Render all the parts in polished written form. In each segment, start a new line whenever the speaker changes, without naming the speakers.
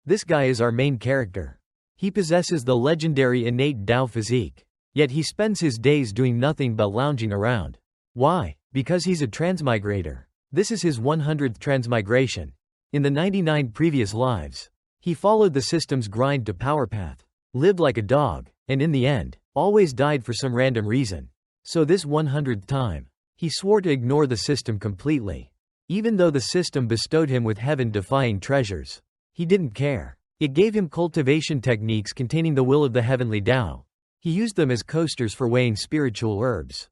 This guy is our main character. He possesses the legendary innate Tao physique. Yet he spends his days doing nothing but lounging around. Why? Because he's a transmigrator. This is his 100th transmigration. In the 99 previous lives, he followed the system's grind to power path, lived like a dog, and in the end, always died for some random reason. So this 100th time, he swore to ignore the system completely. Even though the system bestowed him with heaven-defying treasures, he didn't care. It gave him cultivation techniques containing the will of the heavenly Tao. He used them as coasters for weighing spiritual herbs.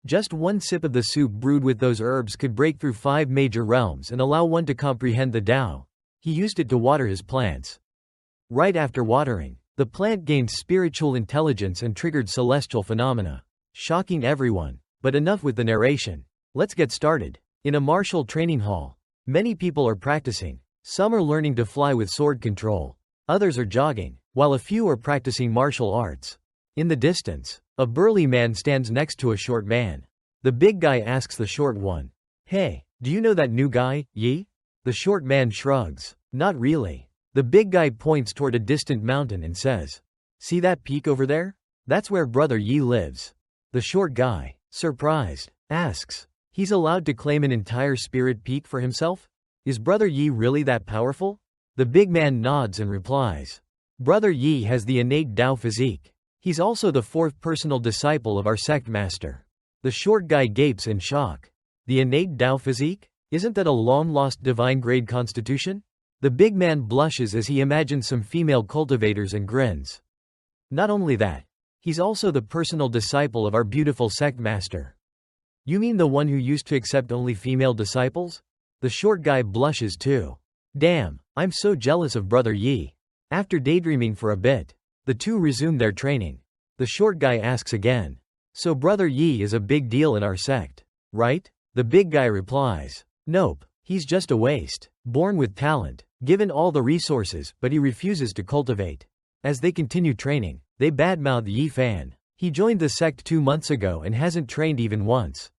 Just one sip of the soup brewed with those herbs could break through 5 major realms and allow one to comprehend the Tao. He used it to water his plants. Right after watering, the plant gained spiritual intelligence and triggered celestial phenomena, shocking everyone. But enough with the narration. Let's get started. In a martial training hall, many people are practicing. Some are learning to fly with sword control. Others are jogging, while a few are practicing martial arts. In the distance, a burly man stands next to a short man. The big guy asks the short one, "Hey, do you know that new guy, Yi?" The short man shrugs. "Not really." The big guy points toward a distant mountain and says, "See that peak over there? That's where Brother Yi lives." The short guy, surprised, asks, "He's allowed to claim an entire spirit peak for himself? Is Brother Yi really that powerful?" The big man nods and replies, "Brother Yi has the innate Tao physique. He's also the 4th personal disciple of our sect master." The short guy gapes in shock. The innate Tao physique? Isn't that a long-lost divine grade constitution? The big man blushes as he imagines some female cultivators and grins. Not only that, he's also the personal disciple of our beautiful sect master. You mean the one who used to accept only female disciples? The short guy blushes too. Damn, I'm so jealous of Brother Yi. After daydreaming for a bit, the two resume their training. The short guy asks again, "So Brother Yi is a big deal in our sect, right?" The big guy replies, "Nope, he's just a waste, born with talent, given all the resources, but he refuses to cultivate." As they continue training, they badmouth Yi Fan. He joined the sect 2 months ago and hasn't trained even once.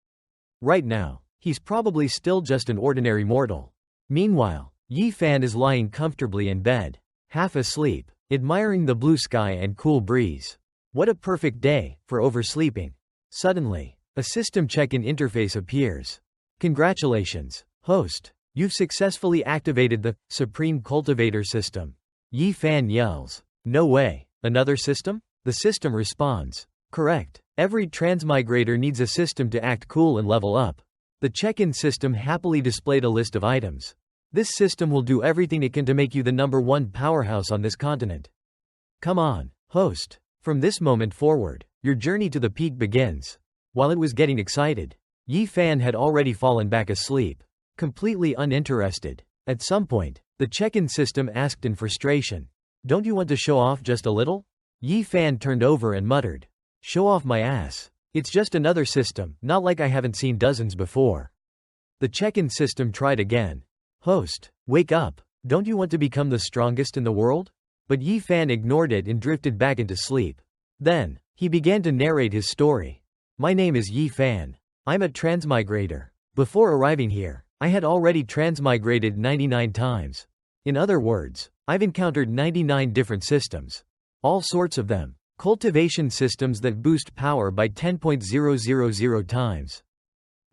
Right now, he's probably still just an ordinary mortal. Meanwhile, Yi Fan is lying comfortably in bed, half asleep, admiring the blue sky and cool breeze. What a perfect day for oversleeping. Suddenly, a system check-in interface appears. "Congratulations, host. You've successfully activated the Supreme Cultivator system." Yi Fan yells. "No way, another system?" The system responds, "Correct. Every transmigrator needs a system to act cool and level up." The check-in system happily displayed a list of items. "This system will do everything it can to make you the #1 powerhouse on this continent. Come on, host. From this moment forward, your journey to the peak begins." While it was getting excited, Yi Fan had already fallen back asleep, completely uninterested. At some point, the check-in system asked in frustration, "Don't you want to show off just a little?" Yi Fan turned over and muttered, "Show off my ass. It's just another system, not like I haven't seen dozens before." The check-in system tried again. "Host, wake up. Don't you want to become the strongest in the world?" But Yi Fan ignored it and drifted back into sleep. Then, he began to narrate his story. "My name is Yi Fan. I'm a transmigrator. Before arriving here, I had already transmigrated 99 times. In other words, I've encountered 99 different systems. All sorts of them. Cultivation systems that boost power by 10.000 times.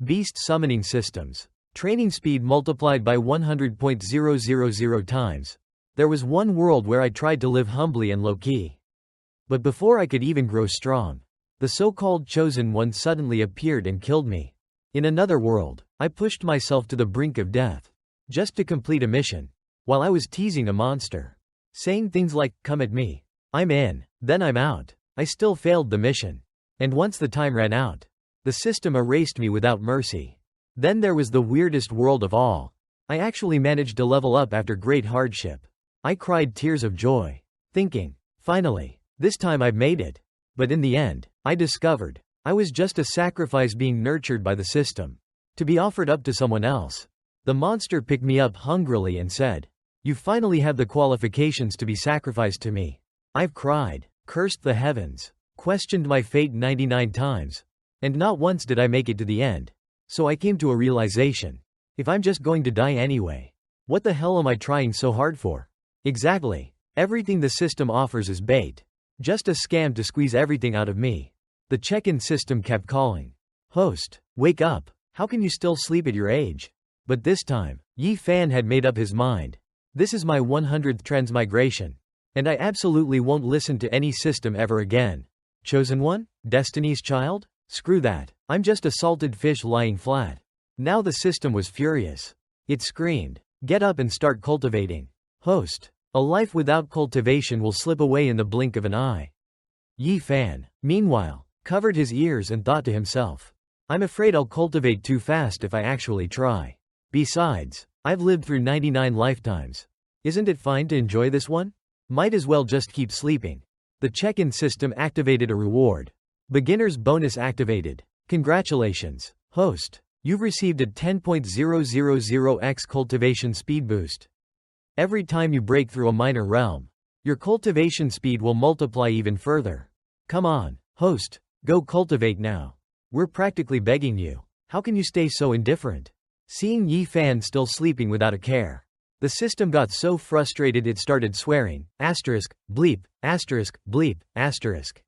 Beast summoning systems. Training speed multiplied by 100.000 times. There was one world where I tried to live humbly and low-key. But before I could even grow strong, the so-called chosen one suddenly appeared and killed me. In another world, I pushed myself to the brink of death, just to complete a mission, while I was teasing a monster, saying things like, 'Come at me. I'm in, then I'm out.' I still failed the mission. And once the time ran out, the system erased me without mercy. Then there was the weirdest world of all. I actually managed to level up after great hardship. I cried tears of joy, thinking, finally, this time I've made it. But in the end, I discovered, I was just a sacrifice being nurtured by the system, to be offered up to someone else. The monster picked me up hungrily and said, 'You finally have the qualifications to be sacrificed to me.' I've cried, cursed the heavens, questioned my fate 99 times, and not once did I make it to the end. So I came to a realization. If I'm just going to die anyway, what the hell am I trying so hard for? Exactly. Everything the system offers is bait. Just a scam to squeeze everything out of me. The check-in system kept calling. Host, wake up. How can you still sleep at your age? But this time, Yi Fan had made up his mind. This is my 100th transmigration. And I absolutely won't listen to any system ever again. Chosen one? Destiny's child? Screw that. I'm just a salted fish lying flat. Now the system was furious. It screamed, get up and start cultivating. Host, a life without cultivation will slip away in the blink of an eye. Yi Fan, meanwhile, covered his ears and thought to himself, I'm afraid I'll cultivate too fast if I actually try. Besides, I've lived through 99 lifetimes. Isn't it fine to enjoy this one? Might as well just keep sleeping. The check-in system activated a reward. Beginner's bonus activated. Congratulations, host. You've received a 10.000x cultivation speed boost. Every time you break through a minor realm, your cultivation speed will multiply even further. Come on, host, go cultivate now. We're practically begging you. How can you stay so indifferent? Seeing Yi Fan still sleeping without a care, the system got so frustrated it started swearing, bleep, bleep, asterisk.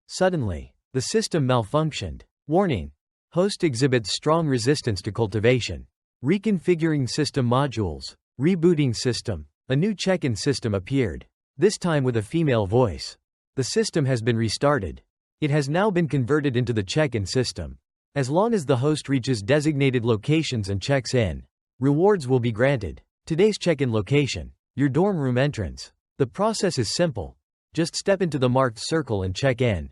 Suddenly, the system malfunctioned. Warning. Host exhibits strong resistance to cultivation. Reconfiguring system modules. Rebooting system. A new check-in system appeared. This time with a female voice. The system has been restarted. It has now been converted into the check-in system. As long as the host reaches designated locations and checks in, rewards will be granted. Today's check-in location. Your dorm room entrance. The process is simple. Just step into the marked circle and check in.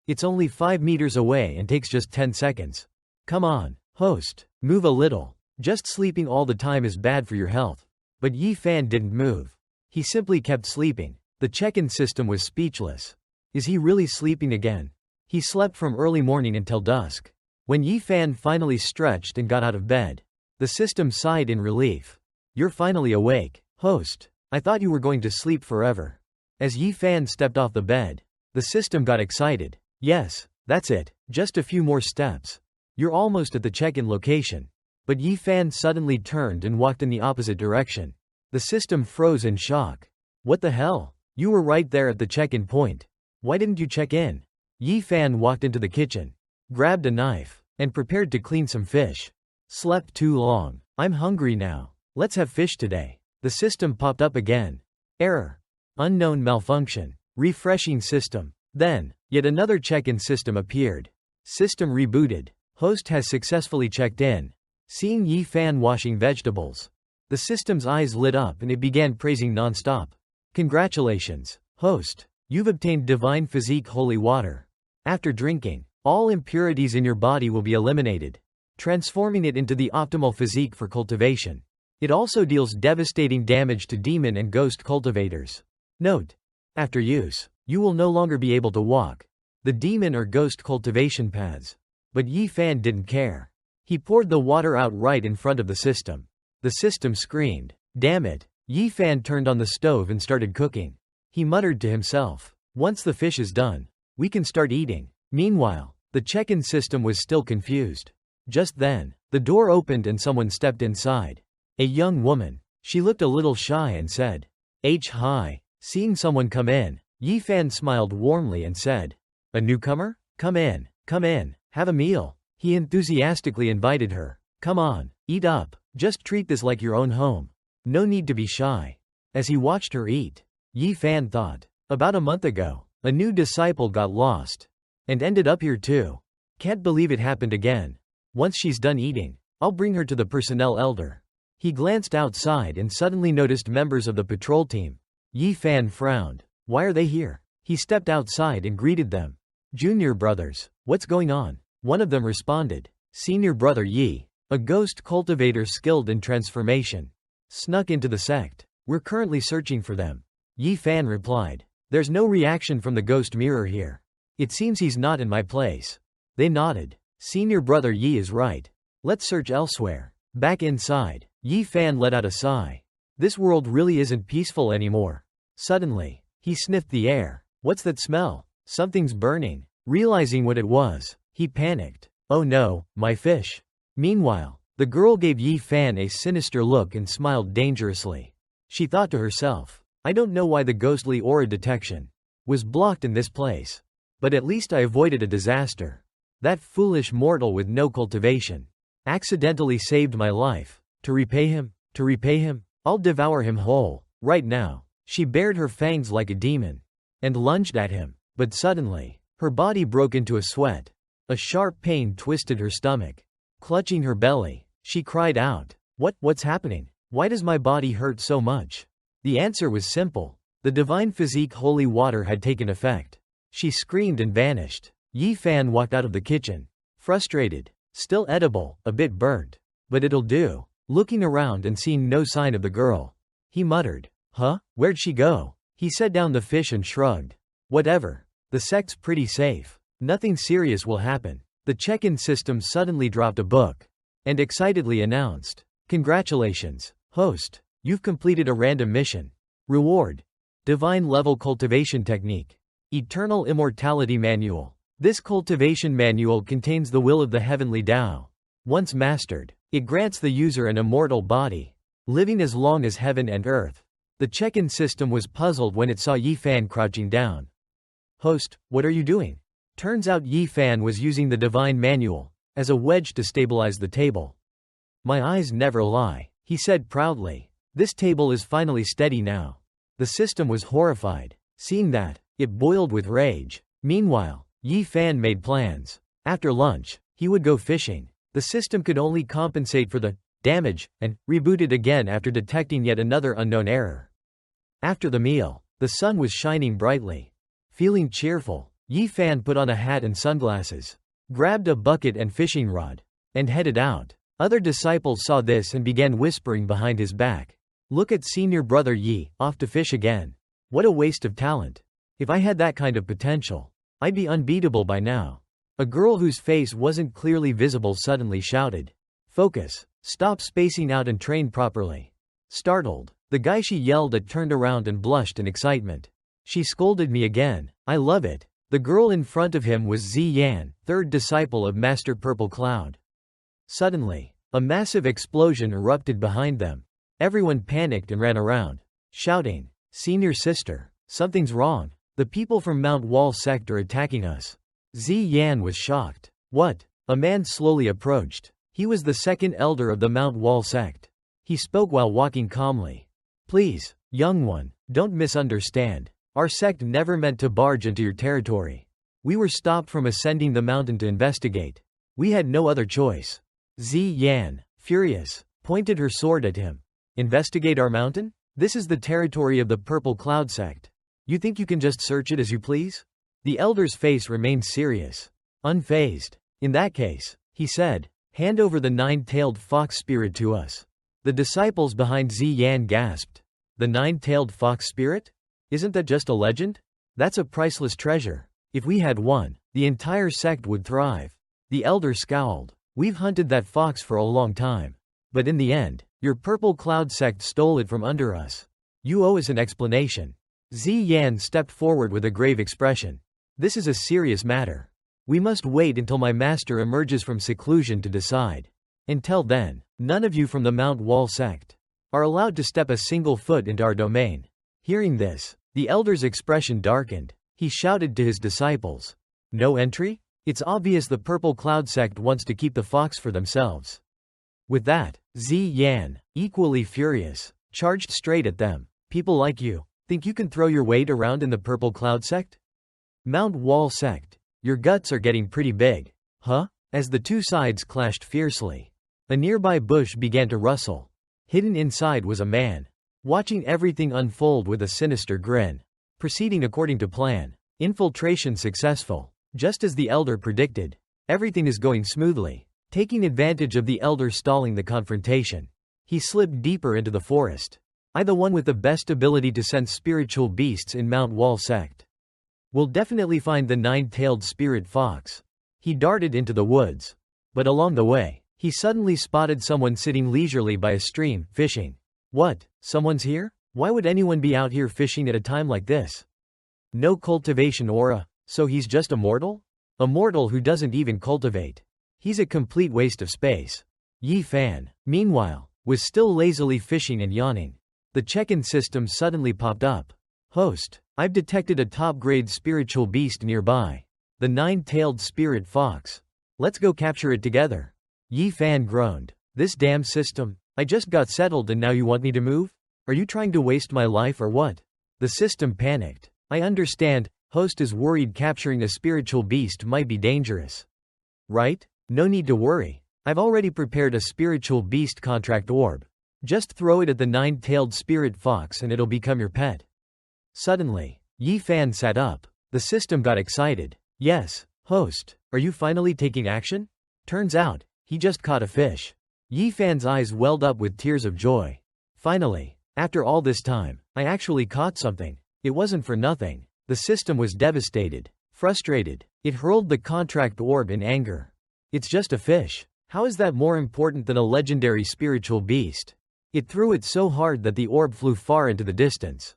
It's only 5 meters away and takes just 10 seconds. Come on, host, move a little. Just sleeping all the time is bad for your health. But Yi Fan didn't move. He simply kept sleeping. The check-in system was speechless. Is he really sleeping again? He slept from early morning until dusk. When Yi Fan finally stretched and got out of bed, the system sighed in relief. You're finally awake, host. I thought you were going to sleep forever. As Yi Fan stepped off the bed, the system got excited. Yes, that's it, just a few more steps. You're almost at the check-in location. But Yi Fan suddenly turned and walked in the opposite direction. The system froze in shock. What the hell? You were right there at the check-in point. Why didn't you check in? Yi Fan walked into the kitchen, grabbed a knife, and prepared to clean some fish. Slept too long. I'm hungry now. Let's have fish today. The system popped up again. Error. Unknown malfunction. Refreshing system. Then, yet another check-in system appeared. System rebooted. Host has successfully checked in. Seeing Yi Fan washing vegetables, the system's eyes lit up and it began praising non-stop. Congratulations, host. You've obtained divine physique holy water. After drinking, all impurities in your body will be eliminated, transforming it into the optimal physique for cultivation. It also deals devastating damage to demon and ghost cultivators. Note: after use, you will no longer be able to walk the demon or ghost cultivation paths. But Yi Fan didn't care. He poured the water out right in front of the system. The system screamed, damn it. Yi Fan turned on the stove and started cooking. He muttered to himself, once the fish is done, we can start eating. Meanwhile, the check-in system was still confused. Just then, the door opened and someone stepped inside. A young woman. She looked a little shy and said, hi. Seeing someone come in, Yi Fan smiled warmly and said, a newcomer? Come in, have a meal. He enthusiastically invited her. Come on, eat up. Just treat this like your own home. No need to be shy. As he watched her eat, Yi Fan thought, about a month ago, a new disciple got lost. And ended up here too. Can't believe it happened again. Once she's done eating, I'll bring her to the personnel elder. He glanced outside and suddenly noticed members of the patrol team. Yi Fan frowned. Why are they here? He stepped outside and greeted them. Junior brothers, what's going on? One of them responded. Senior brother Yi, a ghost cultivator skilled in transformation, snuck into the sect. We're currently searching for them. Yi Fan replied. There's no reaction from the ghost mirror here. It seems he's not in my place. They nodded. Senior brother Yi is right. Let's search elsewhere. Back inside, Yi Fan let out a sigh. This world really isn't peaceful anymore. Suddenly, he sniffed the air. What's that smell? Something's burning. Realizing what it was, he panicked. Oh no, my fish. Meanwhile, the girl gave Yi Fan a sinister look and smiled dangerously. She thought to herself. I don't know why the ghostly aura detection was blocked in this place. But at least I avoided a disaster. That foolish mortal with no cultivation accidentally saved my life. To repay him, I'll devour him whole, right now. She bared her fangs like a demon and lunged at him. But suddenly, her body broke into a sweat. A sharp pain twisted her stomach. Clutching her belly, she cried out, What's happening? Why does my body hurt so much? The answer was simple. The divine physique holy water had taken effect. She screamed and vanished. Yi Fan walked out of the kitchen. Frustrated. Still edible, a bit burnt. But it'll do. Looking around and seeing no sign of the girl, he muttered, Huh? Where'd she go? He set down the fish and shrugged. Whatever. The sect's pretty safe. Nothing serious will happen. The check-in system suddenly dropped a book and excitedly announced, Congratulations, host. You've completed a random mission. Reward. Divine Level Cultivation Technique. Eternal Immortality Manual. This cultivation manual contains the will of the heavenly Tao. Once mastered, it grants the user an immortal body, living as long as heaven and earth. The check-in system was puzzled when it saw Yi Fan crouching down. Host, what are you doing? Turns out Yi Fan was using the divine manual as a wedge to stabilize the table. My eyes never lie, he said proudly. This table is finally steady now. The system was horrified. Seeing that, it boiled with rage. Meanwhile, Yi Fan made plans. After lunch, he would go fishing. The system could only compensate for the damage and reboot it again after detecting yet another unknown error. After the meal, the sun was shining brightly. Feeling cheerful, Yi Fan put on a hat and sunglasses, grabbed a bucket and fishing rod, and headed out. Other disciples saw this and began whispering behind his back. Look at senior brother Yi, off to fish again. What a waste of talent. If I had that kind of potential, I'd be unbeatable by now. A girl whose face wasn't clearly visible suddenly shouted, Focus, stop spacing out and train properly. Startled, the guy she yelled at turned around and blushed in excitement. She scolded me again. I love it. The girl in front of him was Zi Yan, third disciple of Master Purple Cloud. Suddenly, a massive explosion erupted behind them. Everyone panicked and ran around, shouting, Senior sister, something's wrong. The people from Mount Wall sect are attacking us. Zi Yan was shocked. What? A man slowly approached. He was the second elder of the Mount Wall sect. He spoke while walking calmly. Please, young one, don't misunderstand. Our sect never meant to barge into your territory. We were stopped from ascending the mountain to investigate. We had no other choice. Zi Yan, furious, pointed her sword at him. Investigate our mountain? This is the territory of the Purple Cloud sect. You think you can just search it as you please? The elder's face remained serious, unfazed. In that case, he said, hand over the nine-tailed fox spirit to us. The disciples behind Zi Yan gasped. The nine-tailed fox spirit? Isn't that just a legend? That's a priceless treasure. If we had one, the entire sect would thrive. The elder scowled. We've hunted that fox for a long time. But in the end, your Purple Cloud sect stole it from under us. You owe us an explanation. Zi Yan stepped forward with a grave expression. This is a serious matter. We must wait until my master emerges from seclusion to decide. Until then, none of you from the Mount Wall sect are allowed to step a single foot into our domain. Hearing this, the elder's expression darkened. He shouted to his disciples, No entry? It's obvious the Purple Cloud sect wants to keep the fox for themselves. With that, Zi Yan, equally furious, charged straight at them. People like you, think you can throw your weight around in the Purple Cloud sect? Mount Wall sect, your guts are getting pretty big. Huh? As the two sides clashed fiercely, a nearby bush began to rustle. Hidden inside was a man, watching everything unfold with a sinister grin. Proceeding according to plan. Infiltration successful. Just as the elder predicted. Everything is going smoothly. Taking advantage of the elder stalling the confrontation, he slipped deeper into the forest. I, the one with the best ability to sense spiritual beasts in Mount Wall sect, will definitely find the nine-tailed spirit fox. He darted into the woods. But along the way, he suddenly spotted someone sitting leisurely by a stream, fishing. What? Someone's here? Why would anyone be out here fishing at a time like this? No cultivation aura, so he's just a mortal? A mortal who doesn't even cultivate. He's a complete waste of space. Yi Fan, meanwhile, was still lazily fishing and yawning. The check-in system suddenly popped up. Host, I've detected a top-grade spiritual beast nearby. The nine-tailed spirit fox. Let's go capture it together. Yi Fan groaned. This damn system. I just got settled and now you want me to move? Are you trying to waste my life or what? The system panicked. I understand. Host is worried capturing a spiritual beast might be dangerous. Right? No need to worry. I've already prepared a spiritual beast contract orb. Just throw it at the nine-tailed spirit fox and it'll become your pet. Suddenly, Yi Fan sat up. The system got excited. Yes, host, are you finally taking action? Turns out, he just caught a fish. Yi Fan's eyes welled up with tears of joy. Finally, after all this time, I actually caught something. It wasn't for nothing. The system was devastated. Frustrated, it hurled the contract orb in anger. It's just a fish. How is that more important than a legendary spiritual beast? It threw it so hard that the orb flew far into the distance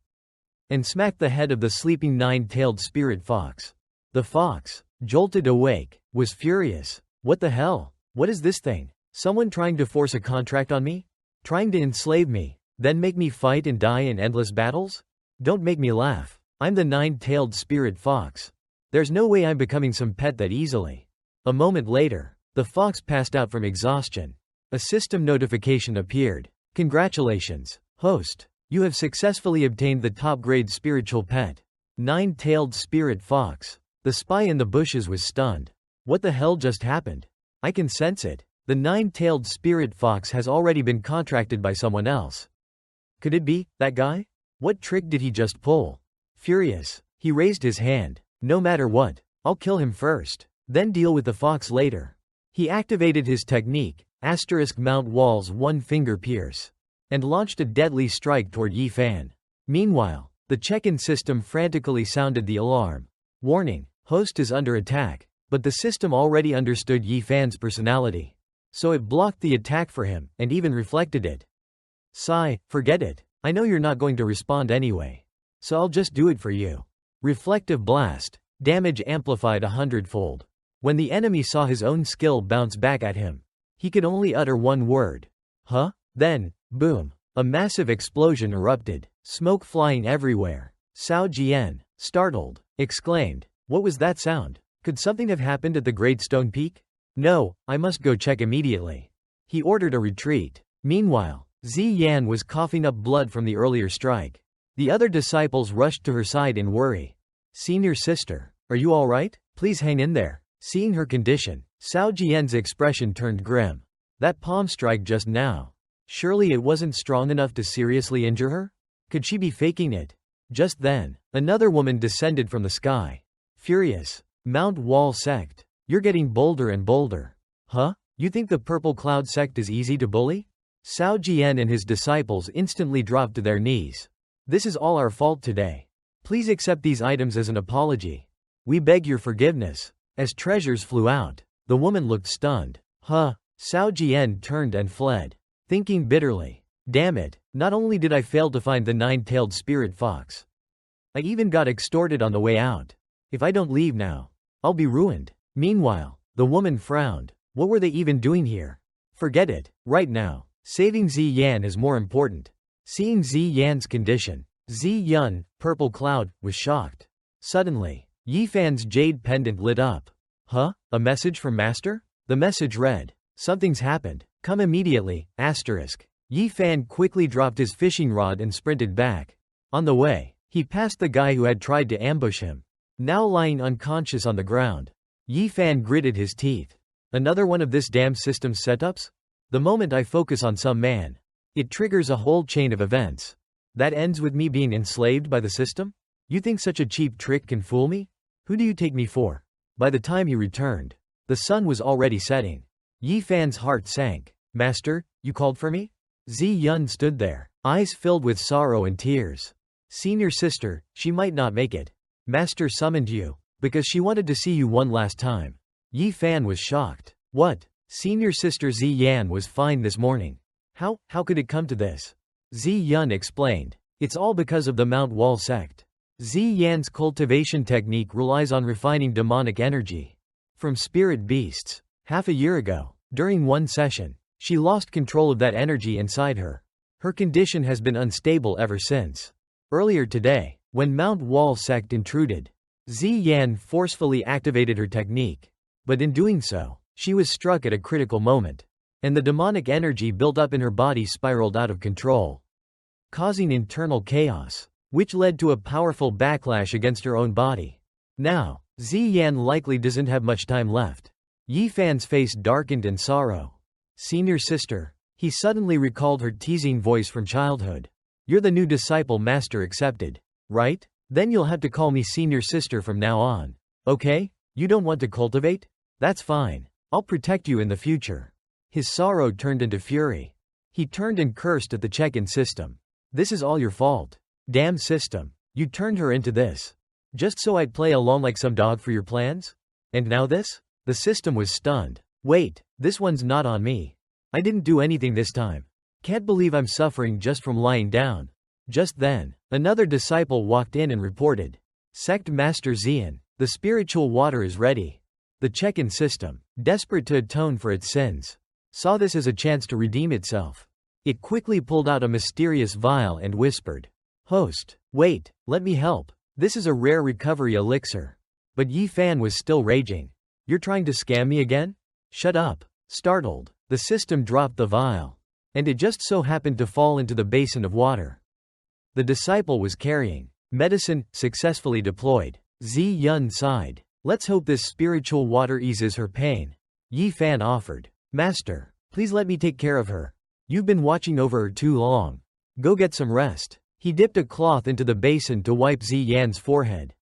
and smacked the head of the sleeping nine-tailed spirit fox. The fox, jolted awake, was furious. What the hell? What is this thing? Someone trying to force a contract on me? Trying to enslave me, then make me fight and die in endless battles? Don't make me laugh. I'm the nine-tailed spirit fox. There's no way I'm becoming some pet that easily. A moment later, the fox passed out from exhaustion. A system notification appeared. Congratulations, host. You have successfully obtained the top-grade spiritual pet. Nine-tailed spirit fox. The spy in the bushes was stunned. What the hell just happened? I can sense it. The nine-tailed spirit fox has already been contracted by someone else. Could it be that guy? What trick did he just pull? Furious, he raised his hand. No matter what, I'll kill him first, then deal with the fox later. He activated his technique, Mount Wall's one-finger pierce, and launched a deadly strike toward Yi Fan. Meanwhile, the check-in system frantically sounded the alarm. Warning, host is under attack, but the system already understood Yi Fan's personality. So it blocked the attack for him, and even reflected it. Sigh, forget it. I know you're not going to respond anyway. So I'll just do it for you. Reflective blast. Damage amplified 100-fold. When the enemy saw his own skill bounce back at him, he could only utter one word. Huh? Then, boom. A massive explosion erupted, smoke flying everywhere. Cao Jian, startled, exclaimed, "What was that sound? Could something have happened at the Great Stone Peak? No, I must go check immediately." He ordered a retreat. Meanwhile, Zi Yan was coughing up blood from the earlier strike. The other disciples rushed to her side in worry. "Senior sister, are you all right? Please hang in there." Seeing her condition, Cao Jian's expression turned grim. That palm strike just now. Surely it wasn't strong enough to seriously injure her? Could she be faking it? Just then, another woman descended from the sky. Furious. Mount Wall sect. You're getting bolder and bolder. Huh? You think the Purple Cloud sect is easy to bully? Cao Jian and his disciples instantly dropped to their knees. This is all our fault today. Please accept these items as an apology. We beg your forgiveness. As treasures flew out, the woman looked stunned. Huh? Cao Jian turned and fled, thinking bitterly. Damn it, not only did I fail to find the nine-tailed spirit fox, I even got extorted on the way out. If I don't leave now, I'll be ruined. Meanwhile, the woman frowned. What were they even doing here? Forget it. Right now, saving Zi Yan is more important. Seeing Zi Yan's condition, Zi Yun, Purple Cloud, was shocked. Suddenly, Yi Fan's jade pendant lit up. Huh? A message from Master? The message read, "Something's happened. Come immediately." Yi Fan quickly dropped his fishing rod and sprinted back. On the way, he passed the guy who had tried to ambush him, now lying unconscious on the ground. Yi Fan gritted his teeth. Another one of this damn system's setups? The moment I focus on some man, it triggers a whole chain of events. That ends with me being enslaved by the system? You think such a cheap trick can fool me? Who do you take me for? By the time he returned, the sun was already setting. Yi Fan's heart sank. Master, you called for me? Zi Yun stood there, eyes filled with sorrow and tears. Senior sister, she might not make it. Master summoned you, because she wanted to see you one last time. Yi Fan was shocked. What? Senior sister Zi Yan was fine this morning. How could it come to this? Zi Yun explained. It's all because of the Mount Wall sect. Zi Yan's cultivation technique relies on refining demonic energy from spirit beasts. Half a year ago, during one session, she lost control of that energy inside her. Her condition has been unstable ever since. Earlier today, when Mount Wall sect intruded, Zi Yan forcefully activated her technique. But in doing so, she was struck at a critical moment, and the demonic energy built up in her body spiraled out of control, causing internal chaos, which led to a powerful backlash against her own body. Now, Zi Yan likely doesn't have much time left. Yi Fan's face darkened in sorrow. Senior sister, he suddenly recalled her teasing voice from childhood. You're the new disciple master accepted, right? Then you'll have to call me senior sister from now on. Okay? You don't want to cultivate? That's fine. I'll protect you in the future. His sorrow turned into fury. He turned and cursed at the check-in system. This is all your fault. Damn system. You turned her into this. Just so I'd play along like some dog for your plans? And now this? The system was stunned. Wait, this one's not on me. I didn't do anything this time. Can't believe I'm suffering just from lying down. Just then, another disciple walked in and reported. Sect Master Xian, the spiritual water is ready. The check-in system, desperate to atone for its sins, saw this as a chance to redeem itself. It quickly pulled out a mysterious vial and whispered, Host, wait, let me help. This is a rare recovery elixir. But Yi Fan was still raging. You're trying to scam me again? Shut up. Startled, the system dropped the vial, and it just so happened to fall into the basin of water the disciple was carrying. Medicine, successfully deployed. Zi Yun sighed. Let's hope this spiritual water eases her pain. Yi Fan offered. Master, please let me take care of her. You've been watching over her too long. Go get some rest. He dipped a cloth into the basin to wipe Zi Yan's forehead.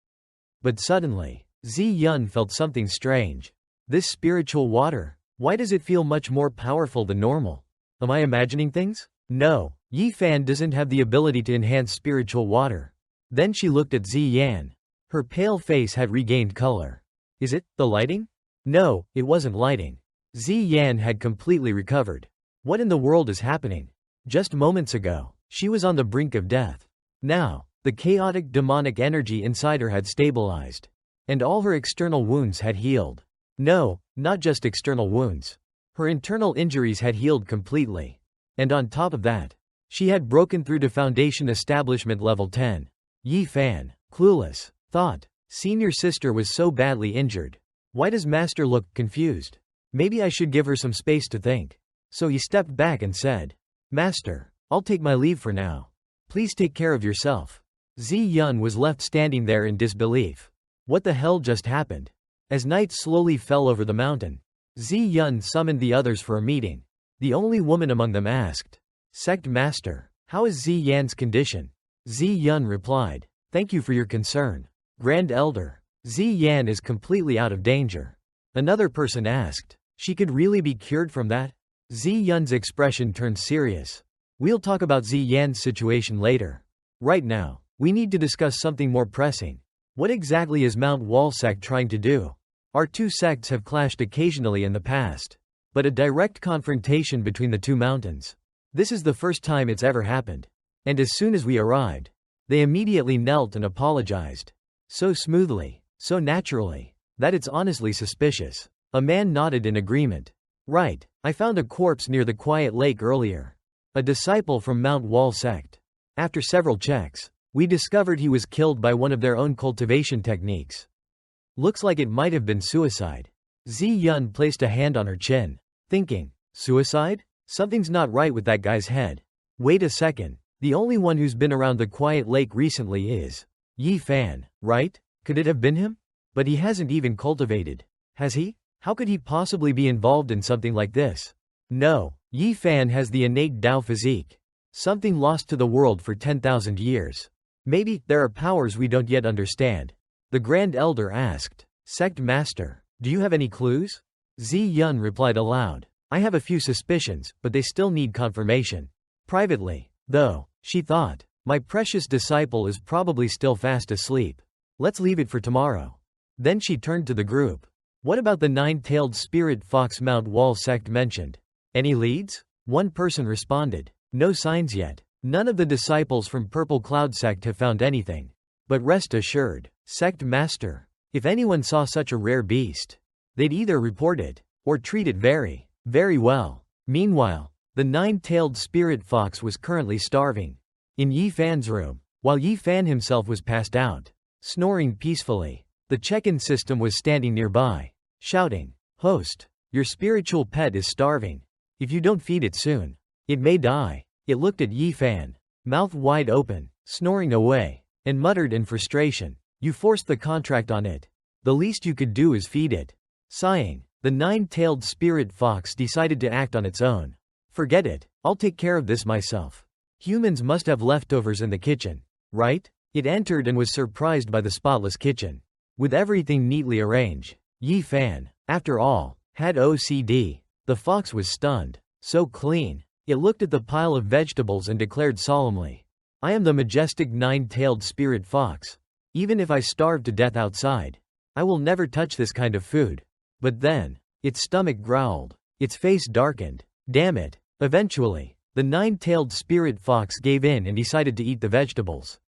But suddenly, Zi Yun felt something strange. This spiritual water, why does it feel much more powerful than normal? Am I imagining things? No, Yi Fan doesn't have the ability to enhance spiritual water. Then she looked at Zi Yan. Her pale face had regained color. Is it the lighting? No, it wasn't lighting. Zi Yan had completely recovered. What in the world is happening? Just moments ago, she was on the brink of death. Now, the chaotic demonic energy inside her had stabilized, and all her external wounds had healed. No, not just external wounds. Her internal injuries had healed completely. And on top of that, she had broken through to Foundation Establishment Level 10. Yi Fan, clueless, thought, senior sister was so badly injured. Why does Master look confused? Maybe I should give her some space to think. So he stepped back and said, Master, I'll take my leave for now. Please take care of yourself. Zi Yun was left standing there in disbelief. What the hell just happened? As night slowly fell over the mountain, Zi Yun summoned the others for a meeting. The only woman among them asked, Sect Master, how is Zi Yan's condition? Zi Yun replied, Thank you for your concern. Grand Elder, Zi Yan is completely out of danger. Another person asked, She could really be cured from that? Zi Yun's expression turned serious. We'll talk about Zi Yan's situation later. Right now, we need to discuss something more pressing. What exactly is Mount Wall sect trying to do? Our two sects have clashed occasionally in the past, but a direct confrontation between the two mountains. This is the first time it's ever happened. And as soon as we arrived, they immediately knelt and apologized. So smoothly, so naturally, that it's honestly suspicious. A man nodded in agreement. Right, I found a corpse near the quiet lake earlier. A disciple from Mount Wall sect. After several checks, we discovered he was killed by one of their own cultivation techniques. Looks like it might have been suicide. Zi Yun placed a hand on her chin, thinking, suicide? Something's not right with that guy's head. Wait a second, the only one who's been around the quiet lake recently is Yi Fan, right? Could it have been him? But he hasn't even cultivated. Has he? How could he possibly be involved in something like this? No, Yi Fan has the innate Dao physique. Something lost to the world for 10,000 years. Maybe there are powers we don't yet understand. The Grand Elder asked, Sect Master, do you have any clues? Zi Yun replied aloud, I have a few suspicions, but they still need confirmation. Privately, though, she thought, my precious disciple is probably still fast asleep. Let's leave it for tomorrow. Then she turned to the group. What about the nine-tailed spirit fox Mount Wall sect mentioned? Any leads? One person responded. No signs yet. None of the disciples from Purple Cloud sect have found anything. But rest assured, Sect Master, if anyone saw such a rare beast, they'd either report it, or treat it very, very well. Meanwhile, The nine-tailed spirit fox was currently starving. In Yi Fan's room, while Yi Fan himself was passed out, snoring peacefully, the check-in system was standing nearby, shouting, "Host, your spiritual pet is starving. If you don't feed it soon, it may die." It looked at Yi Fan, mouth wide open, snoring away, and muttered in frustration, "You forced the contract on it. The least you could do is feed it." Sighing, the nine-tailed spirit fox decided to act on its own. "Forget it, I'll take care of this myself. Humans must have leftovers in the kitchen, right?" It entered and was surprised by the spotless kitchen, with everything neatly arranged. Yi Fan, after all, had OCD. The fox was stunned. So clean. It looked at the pile of vegetables and declared solemnly, "I am the majestic nine-tailed spirit fox. Even if I starve to death outside, I will never touch this kind of food." But then, its stomach growled. Its face darkened. Damn it. Eventually, the nine-tailed spirit fox gave in and decided to eat the vegetables.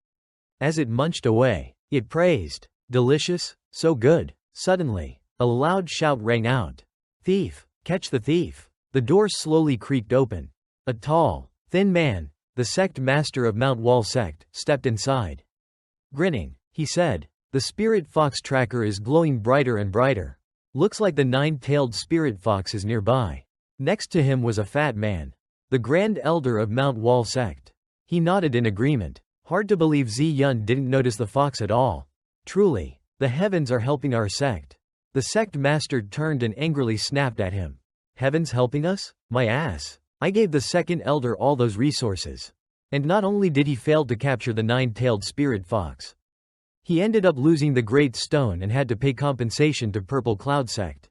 As it munched away, it praised, "Delicious, so good." Suddenly, a loud shout rang out. "Thief, catch the thief." The door slowly creaked open. A tall, thin man, the sect master of Mount Wall sect, stepped inside. Grinning, he said, "The spirit fox tracker is glowing brighter and brighter. Looks like the nine-tailed spirit fox is nearby." Next to him was a fat man, the Grand Elder of Mount Wall sect. He nodded in agreement. Hard to believe Zi Yun didn't notice the fox at all. Truly, the heavens are helping our sect. The sect master turned and angrily snapped at him. "Heavens helping us? My ass. I gave the second elder all those resources. And not only did he fail to capture the nine-tailed spirit fox, he ended up losing the Great Stone and had to pay compensation to Purple Cloud sect.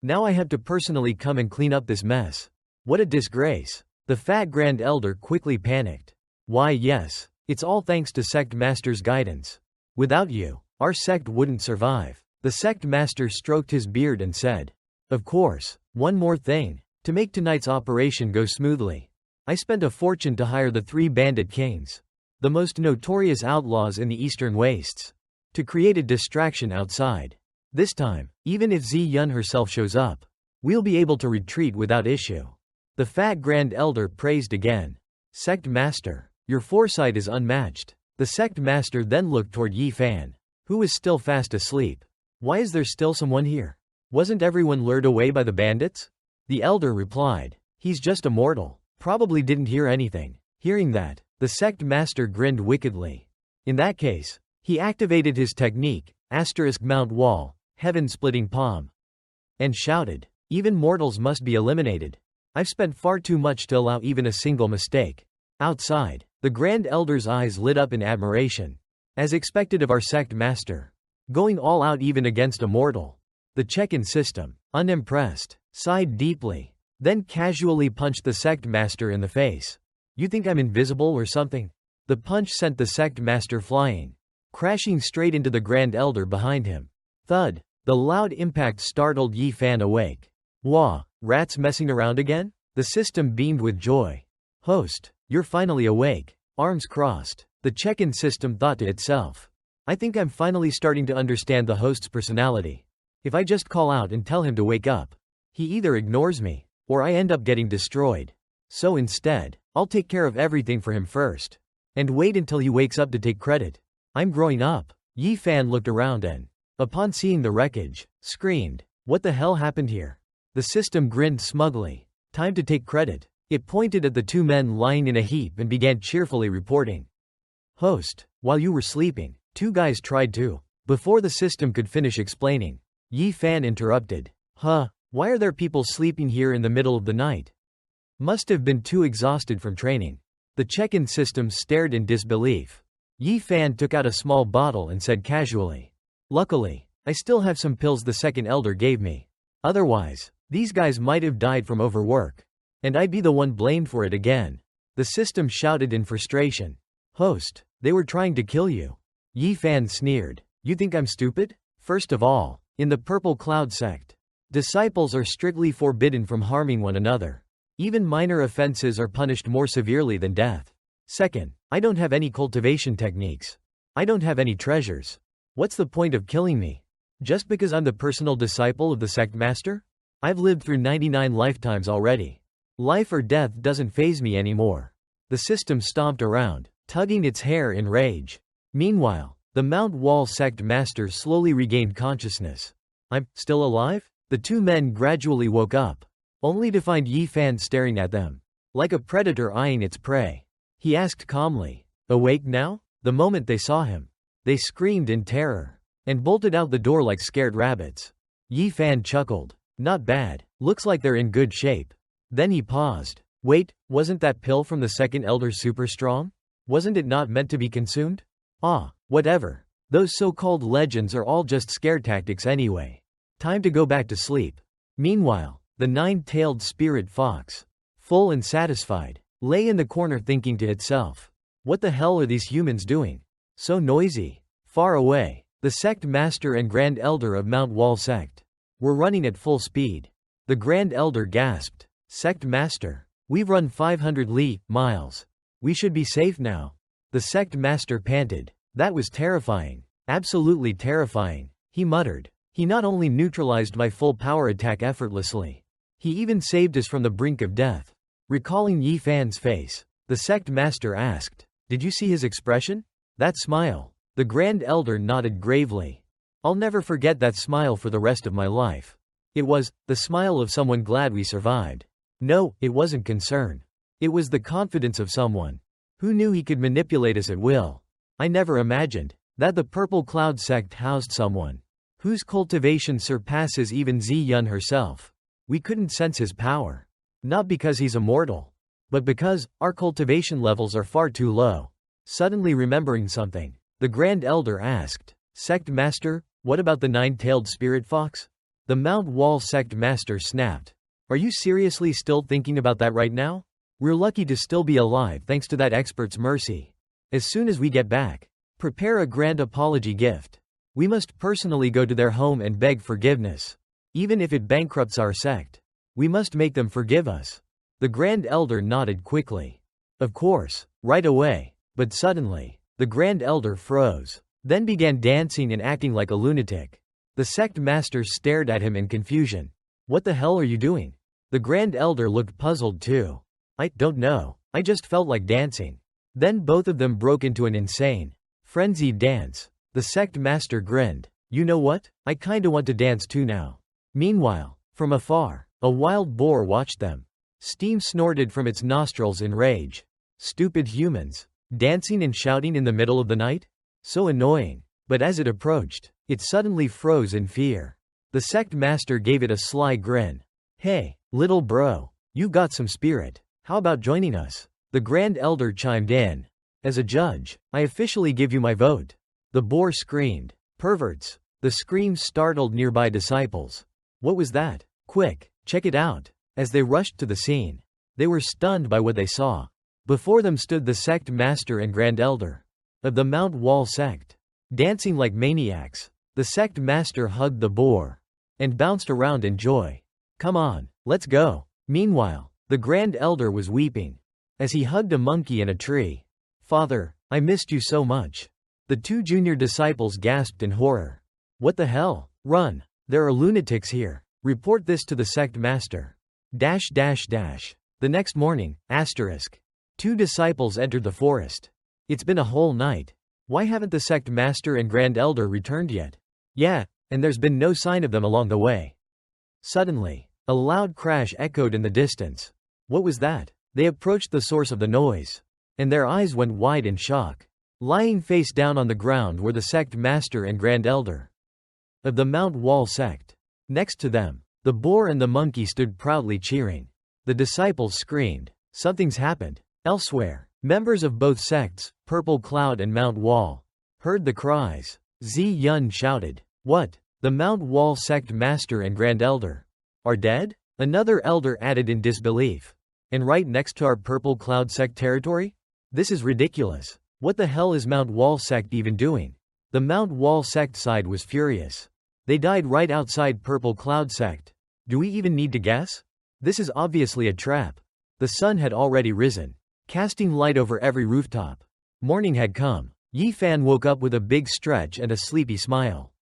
Now I have to personally come and clean up this mess. What a disgrace." The fat Grand Elder quickly panicked. "Why yes, it's all thanks to Sect Master's guidance. Without you, our sect wouldn't survive." The Sect Master stroked his beard and said, "Of course, one more thing. To make tonight's operation go smoothly, I spent a fortune to hire the 3 bandit kings, the most notorious outlaws in the Eastern Wastes, to create a distraction outside. This time, even if Zi Yun herself shows up, we'll be able to retreat without issue." The fat Grand Elder praised again. "Sect Master, your foresight is unmatched." The Sect Master then looked toward Yi Fan, who was still fast asleep. "Why is there still someone here? Wasn't everyone lured away by the bandits?" The elder replied, "He's just a mortal. Probably didn't hear anything." Hearing that, the Sect Master grinned wickedly. In that case, he activated his technique, Mount Wall, Heaven-Splitting Palm, and shouted, "Even mortals must be eliminated. I've spent far too much to allow even a single mistake." Outside, the Grand Elder's eyes lit up in admiration. As expected of our Sect Master, going all out even against a mortal. The check-in system, unimpressed, sighed deeply, then casually punched the Sect Master in the face. "You think I'm invisible or something?" The punch sent the Sect Master flying, crashing straight into the Grand Elder behind him. Thud! The loud impact startled Yi Fan awake. "Wah, rats messing around again?" The system beamed with joy. "Host, you're finally awake." Arms crossed, the check-in system thought to itself, "I think I'm finally starting to understand the host's personality. If I just call out and tell him to wake up, he either ignores me, or I end up getting destroyed. So instead, I'll take care of everything for him first, and wait until he wakes up to take credit. I'm growing up." Yi Fan looked around and, upon seeing the wreckage, screamed, "What the hell happened here?" The system grinned smugly. "Time to take credit." It pointed at the 2 men lying in a heap and began cheerfully reporting. "Host, while you were sleeping, 2 guys tried to." Before the system could finish explaining, Yi Fan interrupted. "Huh, why are there people sleeping here in the middle of the night? Must have been too exhausted from training." The check-in system stared in disbelief. Yi Fan took out a small bottle and said casually, "Luckily, I still have some pills the second elder gave me. Otherwise, these guys might have died from overwork, and I'd be the one blamed for it again." The system shouted in frustration. "Host, they were trying to kill you." Yi Fan sneered. "You think I'm stupid? First of all, in the Purple Cloud sect, disciples are strictly forbidden from harming one another. Even minor offenses are punished more severely than death. Second, I don't have any cultivation techniques. I don't have any treasures. What's the point of killing me? Just because I'm the personal disciple of the sect master? I've lived through 99 lifetimes already. Life or death doesn't faze me anymore. The system stomped around, tugging its hair in rage. Meanwhile, the Mount Wall sect master slowly regained consciousness. I'm still alive? The two men gradually woke up, only to find Yi Fan staring at them, like a predator eyeing its prey. He asked calmly, "Awake now?" The moment they saw him, they screamed in terror and bolted out the door like scared rabbits. Yi Fan chuckled. Not bad, looks like they're in good shape. Then he paused. Wait, wasn't that pill from the second elder super strong? Wasn't it not meant to be consumed? Ah, whatever. Those so-called legends are all just scare tactics anyway. Time to go back to sleep. Meanwhile, the nine-tailed spirit fox, full and satisfied, lay in the corner thinking to itself, what the hell are these humans doing? So noisy. Far away, the sect master and grand elder of Mount Wall sect were running at full speed. The grand elder gasped, "Sect master, we've run 500 miles. We should be safe now." The sect master panted. That was terrifying. Absolutely terrifying. He muttered. He not only neutralized my full power attack effortlessly, he even saved us from the brink of death. Recalling Yi Fan's face, the sect master asked, "Did you see his expression? That smile?" The grand elder nodded gravely. "I'll never forget that smile for the rest of my life. It was the smile of someone glad we survived. No, it wasn't concern. It was the confidence of someone who knew he could manipulate us at will. I never imagined that the Purple Cloud sect housed someone whose cultivation surpasses even Ziyun herself. We couldn't sense his power. Not because he's immortal, but because our cultivation levels are far too low." Suddenly remembering something, the Grand Elder asked, "Sect Master, what about the nine-tailed spirit fox?" The Mount Wall sect master snapped. "Are you seriously still thinking about that right now? We're lucky to still be alive thanks to that expert's mercy. As soon as we get back, prepare a grand apology gift. We must personally go to their home and beg forgiveness. Even if it bankrupts our sect, we must make them forgive us." The Grand Elder nodded quickly. Of course, right away. But suddenly, the Grand Elder froze, then began dancing and acting like a lunatic. The sect master stared at him in confusion. "What the hell are you doing?" The Grand Elder looked puzzled too. "I don't know. I just felt like dancing." Then both of them broke into an insane, frenzied dance. The sect master grinned. "You know what? I kinda want to dance too now." Meanwhile, from afar, a wild boar watched them. Steam snorted from its nostrils in rage. Stupid humans. Dancing and shouting in the middle of the night? So annoying. But as it approached, it suddenly froze in fear. The sect master gave it a sly grin. "Hey, little bro, you got some spirit. How about joining us?" The Grand Elder chimed in. "As a judge, I officially give you my vote." The boar screamed. "Perverts." The scream startled nearby disciples. What was that? Quick, check it out. As they rushed to the scene, they were stunned by what they saw. Before them stood the sect master and Grand Elder of the Mount Wall sect, dancing like maniacs. The sect master hugged the boar and bounced around in joy. "Come on, let's go." Meanwhile, the Grand Elder was weeping as he hugged a monkey in a tree. "Father, I missed you so much." The two junior disciples gasped in horror. "What the hell? Run. There are lunatics here. Report this to the sect master." The next morning, two disciples entered the forest. "It's been a whole night. Why haven't the sect master and Grand Elder returned yet?" "Yeah, and there's been no sign of them along the way." Suddenly, a loud crash echoed in the distance. What was that? They approached the source of the noise, and their eyes went wide in shock. Lying face down on the ground were the sect master and Grand Elder of the Mount Wall sect. Next to them, the boar and the monkey stood proudly cheering. The disciples screamed, "Something's happened." Elsewhere, members of both sects, Purple Cloud and Mount Wall, heard the cries. Ziyun shouted, "What? The Mount Wall sect master and Grand Elder are dead?" Another elder added in disbelief. "And right next to our Purple Cloud sect territory? This is ridiculous. What the hell is Mount Wall sect even doing?" The Mount Wall sect side was furious. "They died right outside Purple Cloud sect. Do we even need to guess? This is obviously a trap." The sun had already risen, casting light over every rooftop. Morning had come. Yi Fan woke up with a big stretch and a sleepy smile.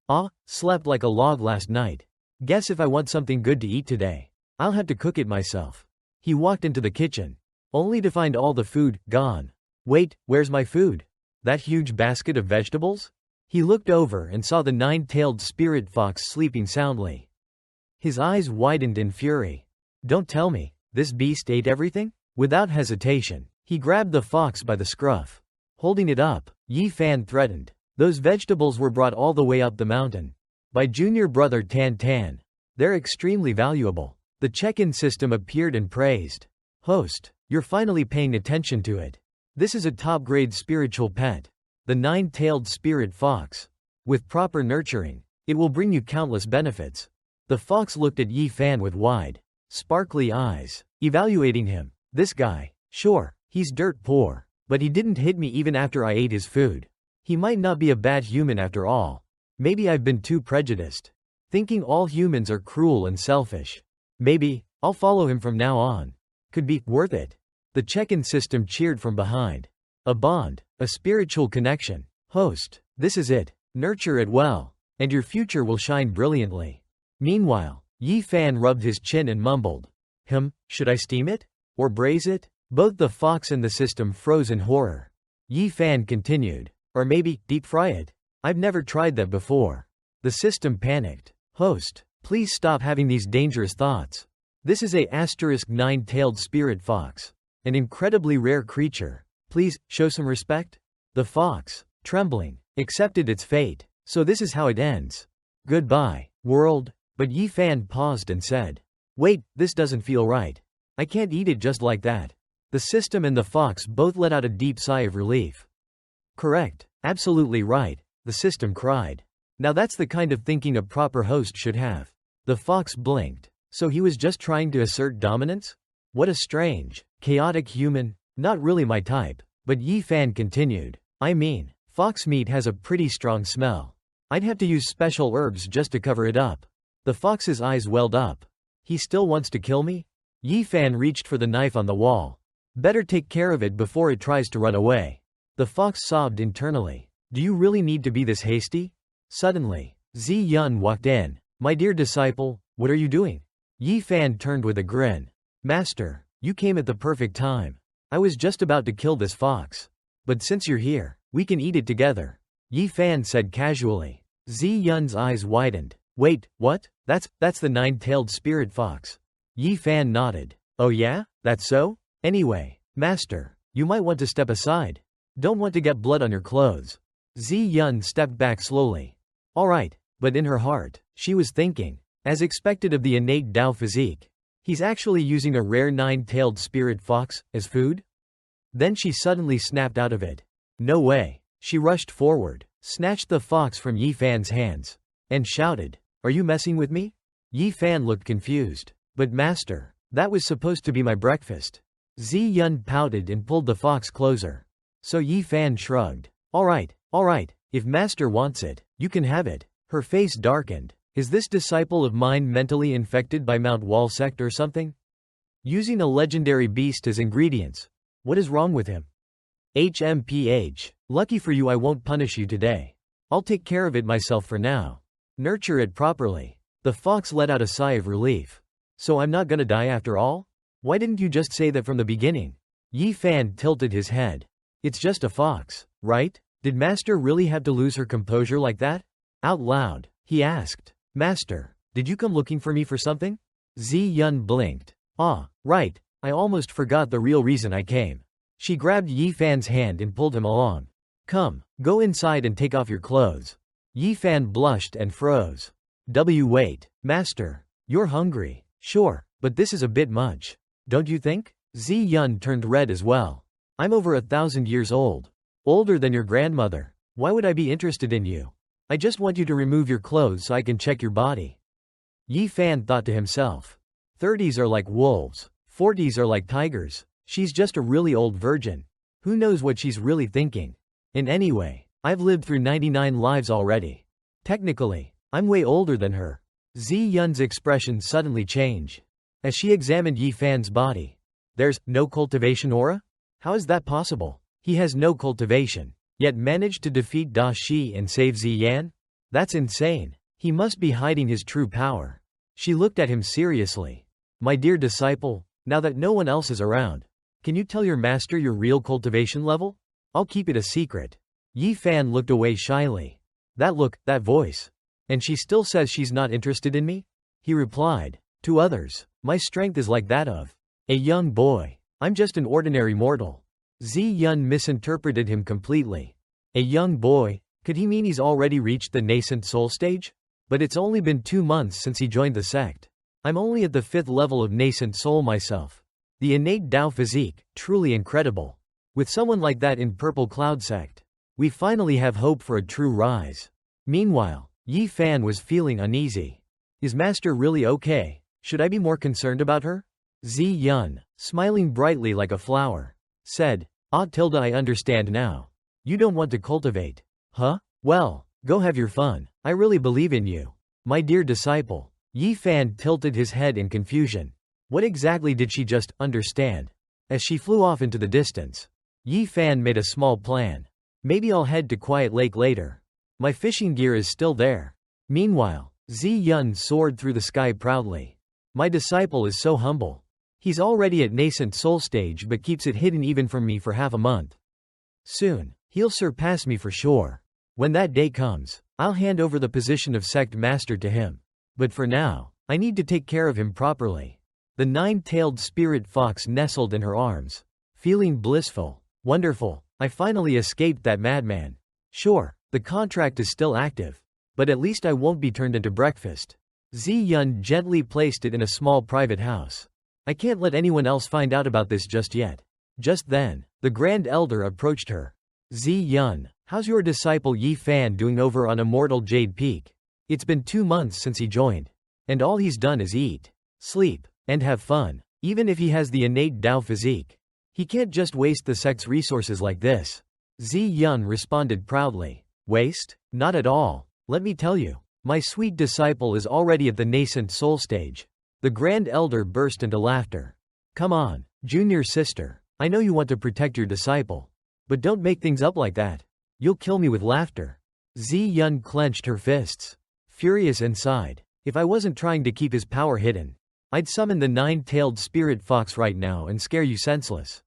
"Ah, slept like a log last night. Guess if I want something good to eat today, I'll have to cook it myself." He walked into the kitchen, only to find all the food gone. Wait, where's my food? That huge basket of vegetables? He looked over and saw the nine-tailed spirit fox sleeping soundly. His eyes widened in fury. Don't tell me, this beast ate everything? Without hesitation, he grabbed the fox by the scruff. Holding it up, Yi Fan threatened. Those vegetables were brought all the way up the mountain by junior brother Tan Tan. They're extremely valuable. The check-in system appeared and praised. Host, you're finally paying attention to it. This is a top-grade spiritual pet. The nine-tailed spirit fox. With proper nurturing, it will bring you countless benefits. The fox looked at Yi Fan with wide, sparkly eyes, evaluating him. This guy, sure, he's dirt poor, but he didn't hit me even after I ate his food. He might not be a bad human after all. Maybe I've been too prejudiced, thinking all humans are cruel and selfish. Maybe I'll follow him from now on. Could be worth it. The check-in system cheered from behind. A bond, a spiritual connection. Host, this is it. Nurture it well, and your future will shine brilliantly. Meanwhile, Yi Fan rubbed his chin and mumbled. Should I steam it? Or braise it? Both the fox and the system froze in horror. Yi Fan continued. Or maybe, deep fry it? I've never tried that before. The system panicked. Host, please stop having these dangerous thoughts. This is a nine-tailed spirit fox. An incredibly rare creature. Please, show some respect? The fox, trembling, accepted its fate. So this is how it ends. Goodbye, world. But Yi Fan paused and said, wait, this doesn't feel right. I can't eat it just like that. The system and the fox both let out a deep sigh of relief. Correct, absolutely right, the system cried. Now that's the kind of thinking a proper host should have. The fox blinked. So he was just trying to assert dominance? What a strange, chaotic human, not really my type. But Yi Fan continued. I mean, fox meat has a pretty strong smell. I'd have to use special herbs just to cover it up. The fox's eyes welled up. He still wants to kill me? Yi Fan reached for the knife on the wall. Better take care of it before it tries to run away. The fox sobbed internally. Do you really need to be this hasty? Suddenly, Zi Yun walked in. My dear disciple, what are you doing? Yi Fan turned with a grin. Master, you came at the perfect time. I was just about to kill this fox. But since you're here, we can eat it together. Yi Fan said casually. Zi Yun's eyes widened. Wait, what? That's the nine-tailed spirit fox. Yi Fan nodded. Oh yeah? That's so? Anyway, master, you might want to step aside. Don't want to get blood on your clothes. Zi Yun stepped back slowly. Alright, but in her heart, she was thinking, as expected of the innate Dao physique, he's actually using a rare nine-tailed spirit fox as food? Then she suddenly snapped out of it. No way. She rushed forward, snatched the fox from Yi Fan's hands, and shouted, Are you messing with me? Yi Fan looked confused. But master, that was supposed to be my breakfast. Zi Yun pouted and pulled the fox closer. So Yi Fan shrugged. Alright, if master wants it, you can have it. Her face darkened. Is this disciple of mine mentally infected by Mount Walsect or something? Using a legendary beast as ingredients. What is wrong with him? HMPH. Lucky for you I won't punish you today. I'll take care of it myself for now. Nurture it properly. The fox let out a sigh of relief. So I'm not gonna die after all? Why didn't you just say that from the beginning? Yi Fan tilted his head. It's just a fox, right? Did master really have to lose her composure like that? Out loud, he asked. Master, did you come looking for me for something? Zi Yun blinked. Ah, right, I almost forgot the real reason I came. She grabbed Yi Fan's hand and pulled him along. Come, go inside and take off your clothes. Yi Fan blushed and froze. Wait, master, you're hungry. Sure, but this is a bit much. Don't you think? Zi Yun turned red as well. I'm over 1,000 years old. Older than your grandmother. Why would I be interested in you? I just want you to remove your clothes so I can check your body. Yi Fan thought to himself. 30s are like wolves. 40s are like tigers. She's just a really old virgin. Who knows what she's really thinking? And anyway, I've lived through 99 lives already. Technically, I'm way older than her. Zi Yun's expression suddenly changed. As she examined Yi Fan's body. There's no cultivation aura? How is that possible? He has no cultivation, yet managed to defeat Da Shi and save Ziyan? That's insane. He must be hiding his true power. She looked at him seriously. My dear disciple, Now that no one else is around, can you tell your master your real cultivation level? I'll keep it a secret. Yi Fan looked away shyly. That look, that voice. And she still says she's not interested in me? He replied. To others, my strength is like that of a young boy. I'm just an ordinary mortal. Zi Yun misinterpreted him completely. A young boy? Could he mean he's already reached the nascent soul stage? But it's only been 2 months since he joined the sect. I'm only at the 5th level of nascent soul myself. The innate Dao physique, truly incredible. With someone like that in Purple Cloud sect, we finally have hope for a true rise. Meanwhile, Yi Fan was feeling uneasy. Is Master really okay? Should I be more concerned about her? Zi Yun, smiling brightly like a flower, said, I understand now. You don't want to cultivate. Huh? Well, go have your fun. I really believe in you. My dear disciple. Yi Fan tilted his head in confusion. What exactly did she just understand? As she flew off into the distance, Yi Fan made a small plan. Maybe I'll head to Quiet Lake later. My fishing gear is still there. Meanwhile, Zi Yun soared through the sky proudly. My disciple is so humble. He's already at nascent soul stage but keeps it hidden even from me for half a month. Soon, he'll surpass me for sure. When that day comes, I'll hand over the position of sect master to him. But for now, I need to take care of him properly. The 9-tailed spirit fox nestled in her arms. Feeling blissful. Wonderful. I finally escaped that madman. Sure, the contract is still active. But at least I won't be turned into breakfast. Zi Yun gently placed it in a small private house. I can't let anyone else find out about this just yet. Just then, the Grand Elder approached her. Zi Yun, how's your disciple Yi Fan doing over on Immortal Jade Peak? It's been 2 months since he joined. And all he's done is eat, sleep, and have fun. Even if he has the innate Dao physique, he can't just waste the sect's resources like this. Zi Yun responded proudly. Waste? Not at all. Let me tell you, my sweet disciple is already at the nascent soul stage. The Grand Elder burst into laughter. Come on, junior sister. I know you want to protect your disciple. But don't make things up like that. You'll kill me with laughter. Zi Yun clenched her fists. Furious inside. If I wasn't trying to keep his power hidden, I'd summon the 9-tailed spirit fox right now and scare you senseless.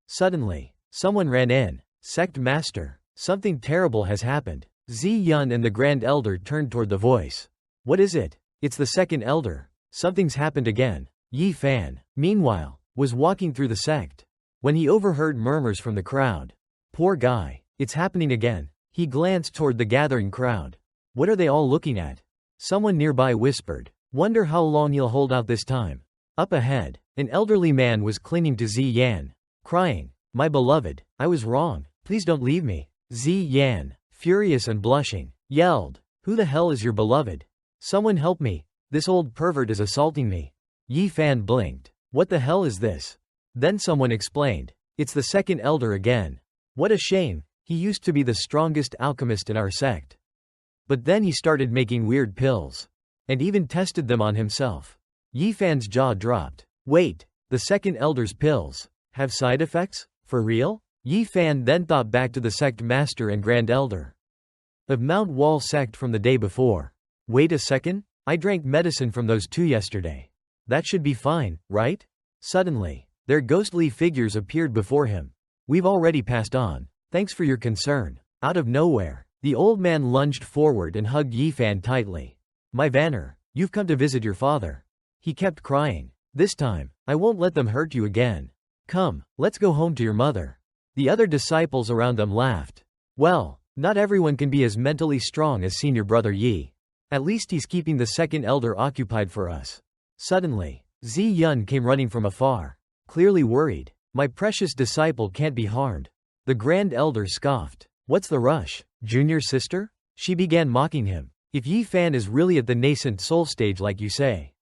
Suddenly, someone ran in. Sect Master, something terrible has happened. Zi Yun and the Grand Elder turned toward the voice. What is it? It's the second elder. Something's happened again. Yi Fan, meanwhile, was walking through the sect when he overheard murmurs from the crowd. Poor guy, it's happening again. He glanced toward the gathering crowd. What are they all looking at? Someone nearby whispered. Wonder how long he'll hold out this time. Up ahead, an elderly man was clinging to Zi Yan, crying, My beloved, I was wrong. Please don't leave me. Zi Yan, furious and blushing, yelled, Who the hell is your beloved? Someone help me. This old pervert is assaulting me. Yi Fan blinked. What the hell is this? Then someone explained. It's the second elder again. What a shame. He used to be the strongest alchemist in our sect. But then he started making weird pills. And even tested them on himself. Yi Fan's jaw dropped. Wait, the second elder's pills have side effects? For real? Yi Fan then thought back to the sect master and Grand Elder of Mount Wall sect from the day before. Wait a second? I drank medicine from those 2 yesterday. That should be fine, right? Suddenly, their ghostly figures appeared before him. We've already passed on. Thanks for your concern. Out of nowhere, the old man lunged forward and hugged Yi Fan tightly. My Vanner, you've come to visit your father. He kept crying. This time, I won't let them hurt you again. Come, let's go home to your mother. The other disciples around them laughed. Well, not everyone can be as mentally strong as senior brother Yi. At least he's keeping the second elder occupied for us. Suddenly, Zi Yun came running from afar, clearly worried. My precious disciple can't be harmed. The Grand Elder scoffed. What's the rush, junior sister? She began mocking him. If Yi Fan is really at the nascent soul stage like you say,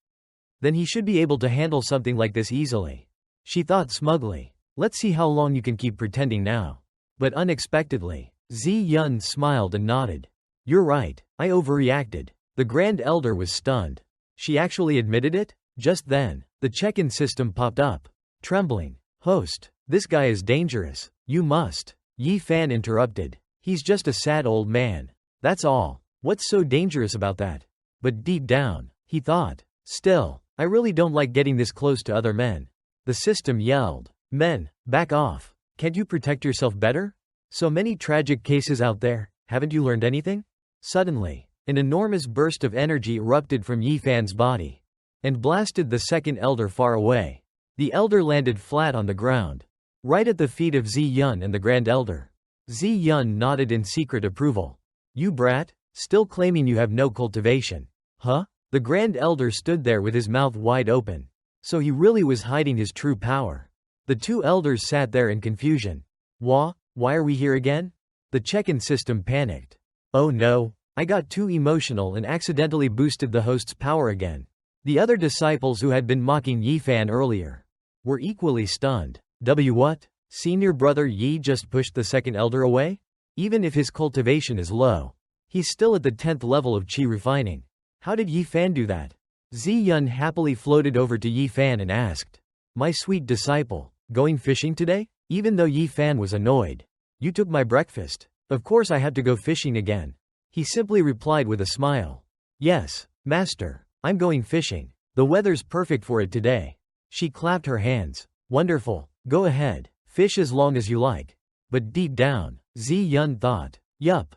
then he should be able to handle something like this easily. She thought smugly. Let's see how long you can keep pretending now. But unexpectedly, Zi Yun smiled and nodded. You're right, I overreacted. The Grand Elder was stunned. She actually admitted it? Just then, the check-in system popped up. Trembling. Host, this guy is dangerous. You must. Yi Fan interrupted. He's just a sad old man. That's all. What's so dangerous about that? But deep down, he thought. Still, I really don't like getting this close to other men. The system yelled. Men, back off. Can't you protect yourself better? So many tragic cases out there, haven't you learned anything? Suddenly, an enormous burst of energy erupted from Yi Fan's body and blasted the second elder far away. The elder landed flat on the ground, right at the feet of Zi Yun and the Grand Elder. Zi Yun nodded in secret approval. You brat, still claiming you have no cultivation. Huh? The Grand Elder stood there with his mouth wide open. So he really was hiding his true power. The two elders sat there in confusion. Why are we here again? The check-in system panicked. Oh no, I got too emotional and accidentally boosted the host's power again. The other disciples who had been mocking Yi Fan earlier were equally stunned. What? Senior brother Yi just pushed the second elder away? Even if his cultivation is low, he's still at the 10th level of qi refining. How did Yi Fan do that? Zi Yun happily floated over to Yi Fan and asked, My sweet disciple, going fishing today? Even though Yi Fan was annoyed. You took my breakfast. Of course I had to go fishing again. He simply replied with a smile. Yes, master, I'm going fishing. The weather's perfect for it today. She clapped her hands. Wonderful, go ahead, fish as long as you like. But deep down, Zi Yun thought, Yup,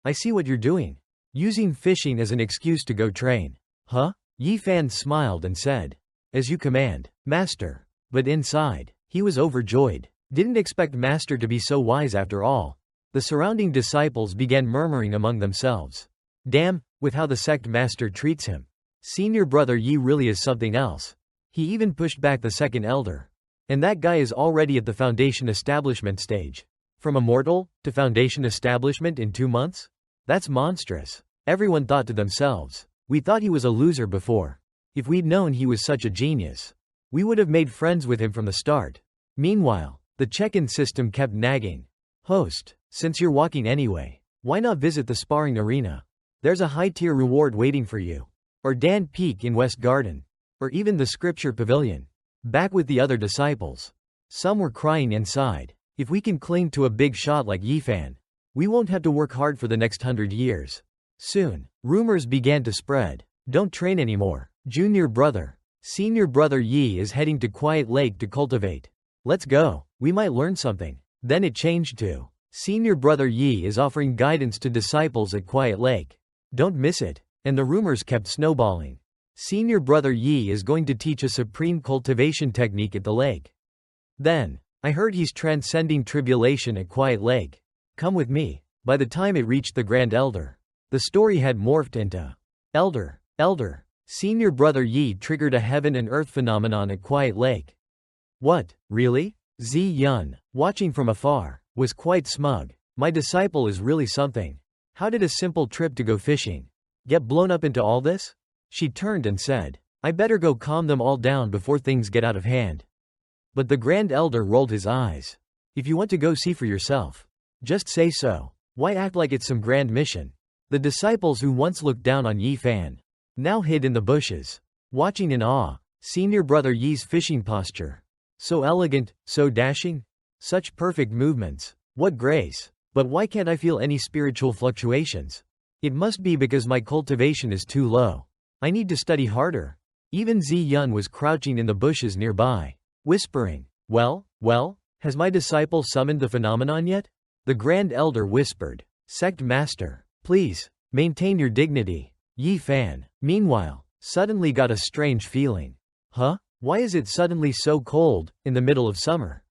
I see what you're doing. Using fishing as an excuse to go train. Huh? Yi Fan smiled and said, As you command, master. But inside, he was overjoyed. Didn't expect master to be so wise after all. The surrounding disciples began murmuring among themselves. Damn, with how the sect master treats him. Senior brother Yi really is something else. He even pushed back the second elder. And that guy is already at the foundation establishment stage. From immortal to foundation establishment in 2 months? That's monstrous. Everyone thought to themselves. We thought he was a loser before. If we'd known he was such a genius, we would have made friends with him from the start. Meanwhile, the check-in system kept nagging. Host, since you're walking anyway, why not visit the sparring arena? There's a high-tier reward waiting for you. Or Dan Peak in West Garden. Or even the scripture pavilion. Back with the other disciples. Some were crying inside. If we can cling to a big shot like Yi Fan, we won't have to work hard for the next 100 years. Soon, rumors began to spread. Don't train anymore. Junior brother. Senior brother Yi is heading to Quiet Lake to cultivate. Let's go. We might learn something. Then it changed to, Senior brother Yi is offering guidance to disciples at Quiet Lake. Don't miss it. And the rumors kept snowballing. Senior brother Yi is going to teach a supreme cultivation technique at the lake. Then, I heard he's transcending tribulation at Quiet Lake. Come with me. By the time it reached the Grand Elder, the story had morphed into, Elder. Senior brother Yi triggered a heaven and earth phenomenon at Quiet Lake. What, really? Zi Yun, watching from afar, was quite smug. My disciple is really something. How did a simple trip to go fishing get blown up into all this? She turned and said, I better go calm them all down before things get out of hand. But the Grand Elder rolled his eyes. If you want to go see for yourself, just say so. Why act like it's some grand mission? The disciples who once looked down on Yi Fan now hid in the bushes, watching in awe. Senior brother Yi's fishing posture. So elegant, so dashing. Such perfect movements. What grace. But why can't I feel any spiritual fluctuations? It must be because my cultivation is too low. I need to study harder. Even Zi Yun was crouching in the bushes nearby, whispering, Well, has my disciple summoned the phenomenon yet? The Grand Elder whispered, Sect Master, please, maintain your dignity. Yi Fan, meanwhile, suddenly got a strange feeling. Huh? Why is it suddenly so cold, in the middle of summer?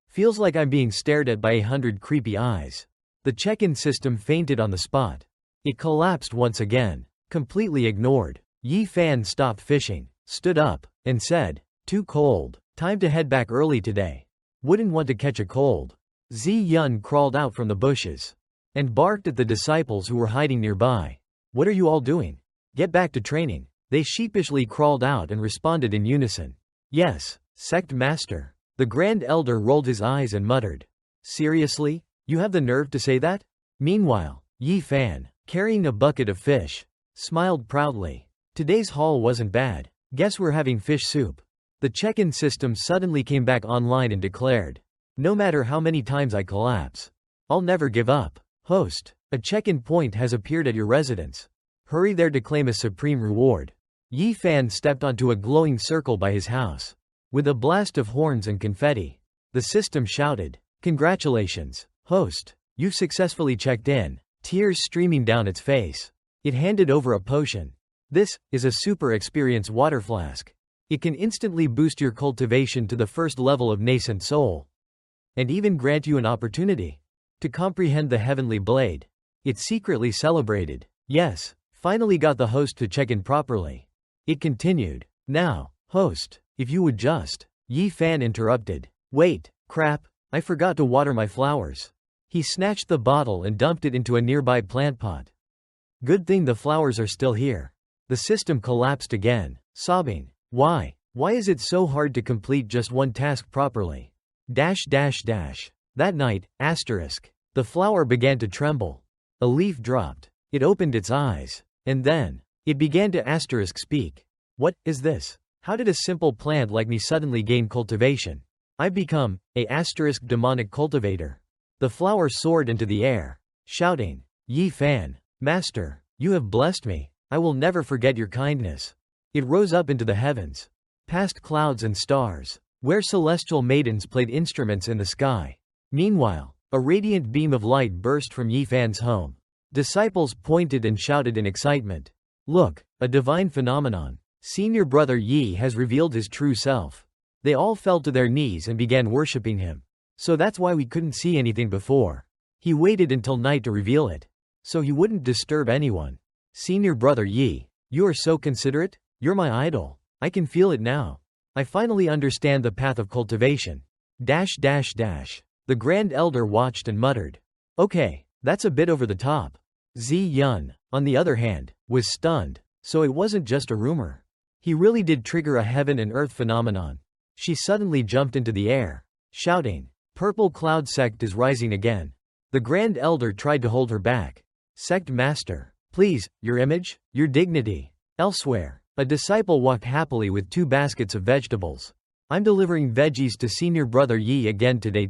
Feels like I'm being stared at by 100 creepy eyes. The check-in system fainted on the spot. It collapsed once again, completely ignored. Yi Fan stopped fishing, stood up, and said, Too cold. Time to head back early today. Wouldn't want to catch a cold. Zi Yun crawled out from the bushes and barked at the disciples who were hiding nearby. What are you all doing? Get back to training. They sheepishly crawled out and responded in unison. Yes, Sect Master. The Grand Elder rolled his eyes and muttered. Seriously? You have the nerve to say that? Meanwhile, Yi Fan, carrying a bucket of fish, smiled proudly. Today's haul wasn't bad. Guess we're having fish soup. The check-in system suddenly came back online and declared, No matter how many times I collapse, I'll never give up. Host, a check-in point has appeared at your residence. Hurry there to claim a supreme reward. Yi Fan stepped onto a glowing circle by his house. With a blast of horns and confetti, the system shouted, "Congratulations, host. You've successfully checked in," tears streaming down its face. It handed over a potion. This is a super experience water flask. It can instantly boost your cultivation to the first level of nascent soul, and even grant you an opportunity to comprehend the heavenly blade. It secretly celebrated. Yes, finally got the host to check in properly. It continued. Now, host, if you would just. Yi Fan interrupted. Wait, crap, I forgot to water my flowers. He snatched the bottle and dumped it into a nearby plant pot. Good thing the flowers are still here. The system collapsed again, sobbing. Why is it so hard to complete just one task properly? That night, the flower began to tremble. A leaf dropped. It opened its eyes. And then, it began to speak. What is this? How did a simple plant like me suddenly gain cultivation? I've become a demonic cultivator. The flower soared into the air, shouting, Yi Fan, Master, you have blessed me. I will never forget your kindness. It rose up into the heavens, past clouds and stars, where celestial maidens played instruments in the sky. Meanwhile, a radiant beam of light burst from Yi Fan's home. Disciples pointed and shouted in excitement. Look, a divine phenomenon. Senior brother Yi has revealed his true self. They all fell to their knees and began worshipping him. So that's why we couldn't see anything before. He waited until night to reveal it, so he wouldn't disturb anyone. Senior brother Yi, you are so considerate. You're my idol. I can feel it now. I finally understand the path of cultivation. The Grand Elder watched and muttered. Okay, that's a bit over the top. Zi Yun, on the other hand, was stunned. So it wasn't just a rumor. He really did trigger a heaven and earth phenomenon. She suddenly jumped into the air, shouting, Purple Cloud Sect is rising again. The Grand Elder tried to hold her back. Sect Master, please, your image, your dignity. Elsewhere, a disciple walked happily with 2 baskets of vegetables. I'm delivering veggies to senior brother Yi again today.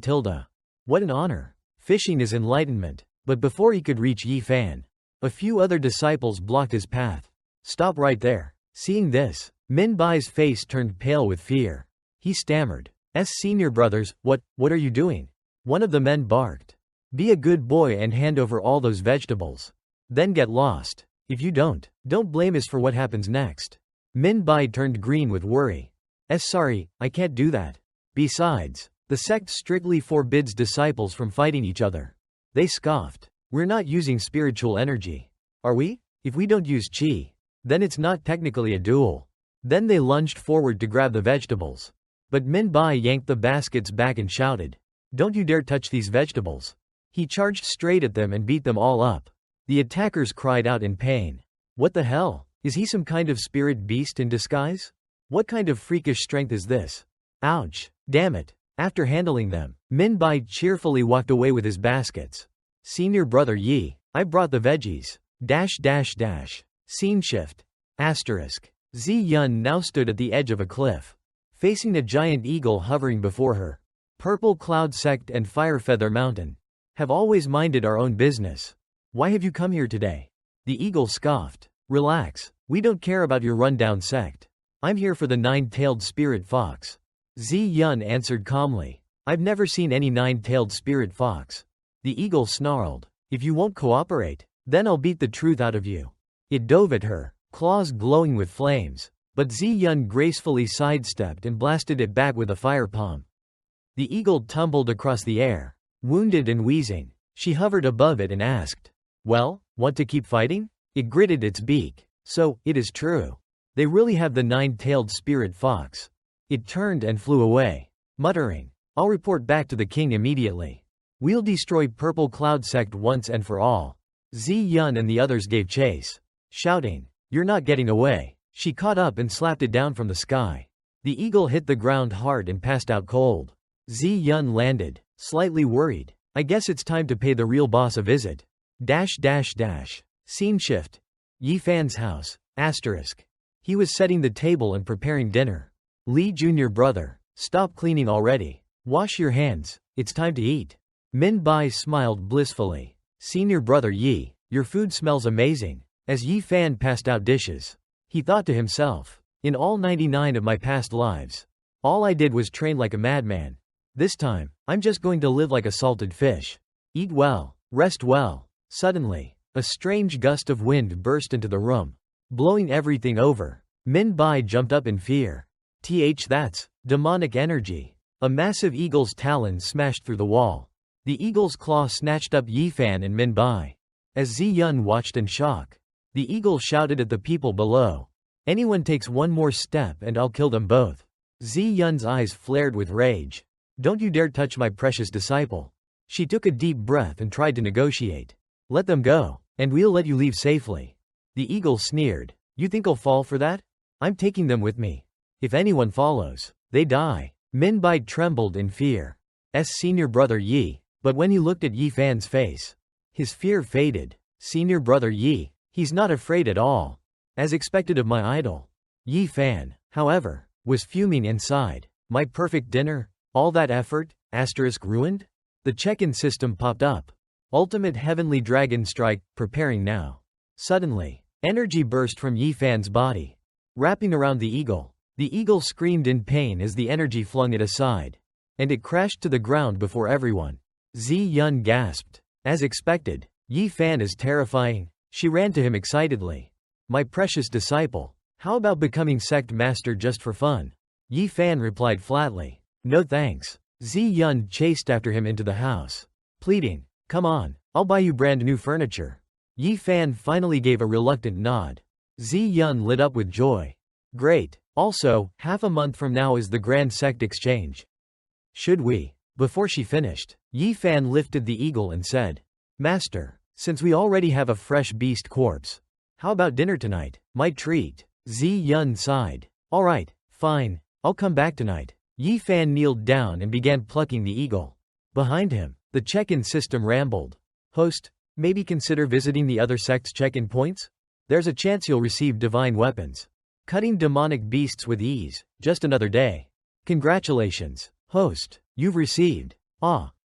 What an honor. Fishing is enlightenment. But before he could reach Yi Fan, a few other disciples blocked his path. Stop right there. Seeing this, Min Bai's face turned pale with fear. He stammered. Senior brothers, what are you doing? One of the men barked. Be a good boy and hand over all those vegetables. Then get lost. If you don't blame us for what happens next. Min Bai turned green with worry. Sorry, I can't do that. Besides, the sect strictly forbids disciples from fighting each other. They scoffed. We're not using spiritual energy. Are we? If we don't use chi, then it's not technically a duel. Then they lunged forward to grab the vegetables. But Min Bai yanked the baskets back and shouted, Don't you dare touch these vegetables. He charged straight at them and beat them all up. The attackers cried out in pain. What the hell? Is he some kind of spirit beast in disguise? What kind of freakish strength is this? Ouch. Damn it. After handling them, Min Bai cheerfully walked away with his baskets. Senior brother Yi, I brought the veggies. Scene shift. Zi Yun now stood at the edge of a cliff, facing a giant eagle hovering before her. Purple Cloud Sect and Firefeather Mountain have always minded our own business. Why have you come here today? The eagle scoffed. Relax, we don't care about your rundown sect. I'm here for the 9-tailed spirit fox. Zi Yun answered calmly. I've never seen any 9-tailed spirit fox. The eagle snarled. If you won't cooperate, then I'll beat the truth out of you. It dove at her, claws glowing with flames. But Zi Yun gracefully sidestepped and blasted it back with a fire palm. The eagle tumbled across the air, wounded and wheezing. She hovered above it and asked, Well, want to keep fighting? It gritted its beak. So, it is true. They really have the 9-tailed spirit fox. It turned and flew away, muttering, I'll report back to the king immediately. We'll destroy Purple Cloud Sect once and for all. Zi Yun and the others gave chase, shouting, You're not getting away. She caught up and slapped it down from the sky. The eagle hit the ground hard and passed out cold. Zi Yun landed, slightly worried. I guess it's time to pay the real boss a visit. Scene shift. Yi Fan's house. He was setting the table and preparing dinner. Li Junior brother, stop cleaning already. Wash your hands, it's time to eat. Min Bai smiled blissfully. Senior brother Yi, your food smells amazing. As Yi Fan passed out dishes, he thought to himself, in all 99 of my past lives, All I did was train like a madman. This time, I'm just going to live like a salted fish. Eat well, rest well. Suddenly, a strange gust of wind burst into the room, blowing everything over. Min Bai jumped up in fear. That's demonic energy. A massive eagle's talons smashed through the wall. The eagle's claw snatched up Yi Fan and Min Bai. As Zi Yun watched in shock, the eagle shouted at the people below. Anyone takes one more step and I'll kill them both. Zi Yun's eyes flared with rage. Don't you dare touch my precious disciple. She took a deep breath and tried to negotiate. Let them go, and we'll let you leave safely. The eagle sneered. You think I'll fall for that? I'm taking them with me. If anyone follows, they die. Min Bai trembled in fear. Senior brother Yi, but when he looked at Yi Fan's face, his fear faded. Senior brother Yi, he's not afraid at all. As expected of my idol. Yi Fan, however, was fuming inside. My perfect dinner? All that effort? Ruined? The check-in system popped up. Ultimate Heavenly Dragon Strike, preparing now. Suddenly, energy burst from Yi Fan's body, wrapping around the eagle. The eagle screamed in pain as the energy flung it aside, and it crashed to the ground before everyone. Zi Yun gasped. As expected, Yi Fan is terrifying. She ran to him excitedly. My precious disciple, how about becoming sect master just for fun? Yi Fan replied flatly. No thanks. Zi Yun chased after him into the house, pleading, come on, I'll buy you brand new furniture. Yi Fan finally gave a reluctant nod. Zi Yun lit up with joy. Great. Also, half a month from now is the Grand Sect Exchange. Should we? Before she finished, Yi Fan lifted the eagle and said, Master, since we already have a fresh beast corpse, how about dinner tonight? My treat. Zi Yun sighed. Alright, fine, I'll come back tonight. Yi Fan kneeled down and began plucking the eagle. Behind him, the check-in system rambled. Host, maybe consider visiting the other sect's check-in points? There's a chance you'll receive divine weapons. Cutting demonic beasts with ease, just another day. Congratulations, host, you've received.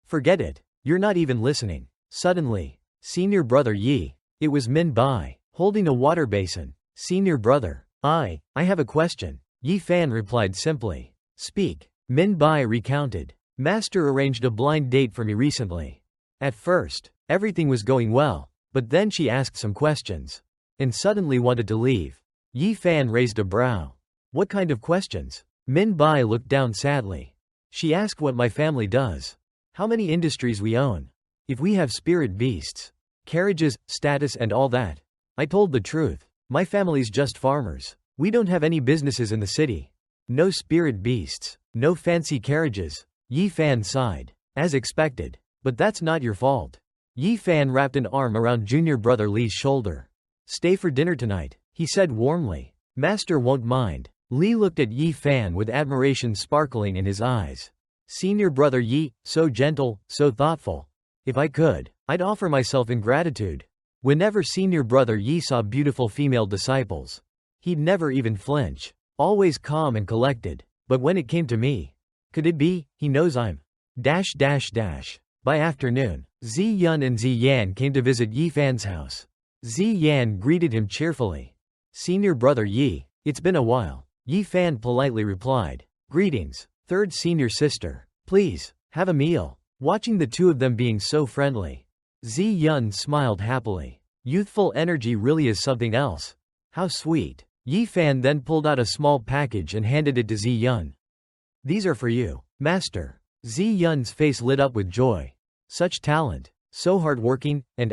Forget it, you're not even listening. Suddenly, senior brother Yi, it was Min Bai, holding a water basin. Senior brother, I have a question. Yi Fan replied simply. Speak. Min Bai recounted. Master arranged a blind date for me recently. At first, everything was going well, but then she asked some questions, and suddenly wanted to leave. Yi Fan raised a brow. What kind of questions? Min Bai looked down sadly. She asked what my family does. How many industries we own. If we have spirit beasts, carriages, status and all that. I told the truth. My family's just farmers. We don't have any businesses in the city. No spirit beasts. No fancy carriages. Yi Fan sighed. As expected. But that's not your fault. Yi Fan wrapped an arm around junior brother Li's shoulder. Stay for dinner tonight, he said warmly. Master won't mind. Li looked at Yi Fan with admiration sparkling in his eyes. Senior brother Yi, so gentle, so thoughtful. If I could, I'd offer myself in gratitude. Whenever senior brother Yi saw beautiful female disciples, he'd never even flinch. Always calm and collected. But when it came to me, could it be, he knows I'm ... By afternoon, Zi Yun and Zi Yan came to visit Yi Fan's house. Zi Yan greeted him cheerfully. Senior brother Yi, it's been a while. Yi Fan politely replied. Greetings, third senior sister. Please, have a meal. Watching the two of them being so friendly, Zi Yun smiled happily. Youthful energy really is something else. How sweet. Yi Fan then pulled out a small package and handed it to Zi Yun. These are for you, master. Zi Yun's face lit up with joy. Such talent, so hardworking, and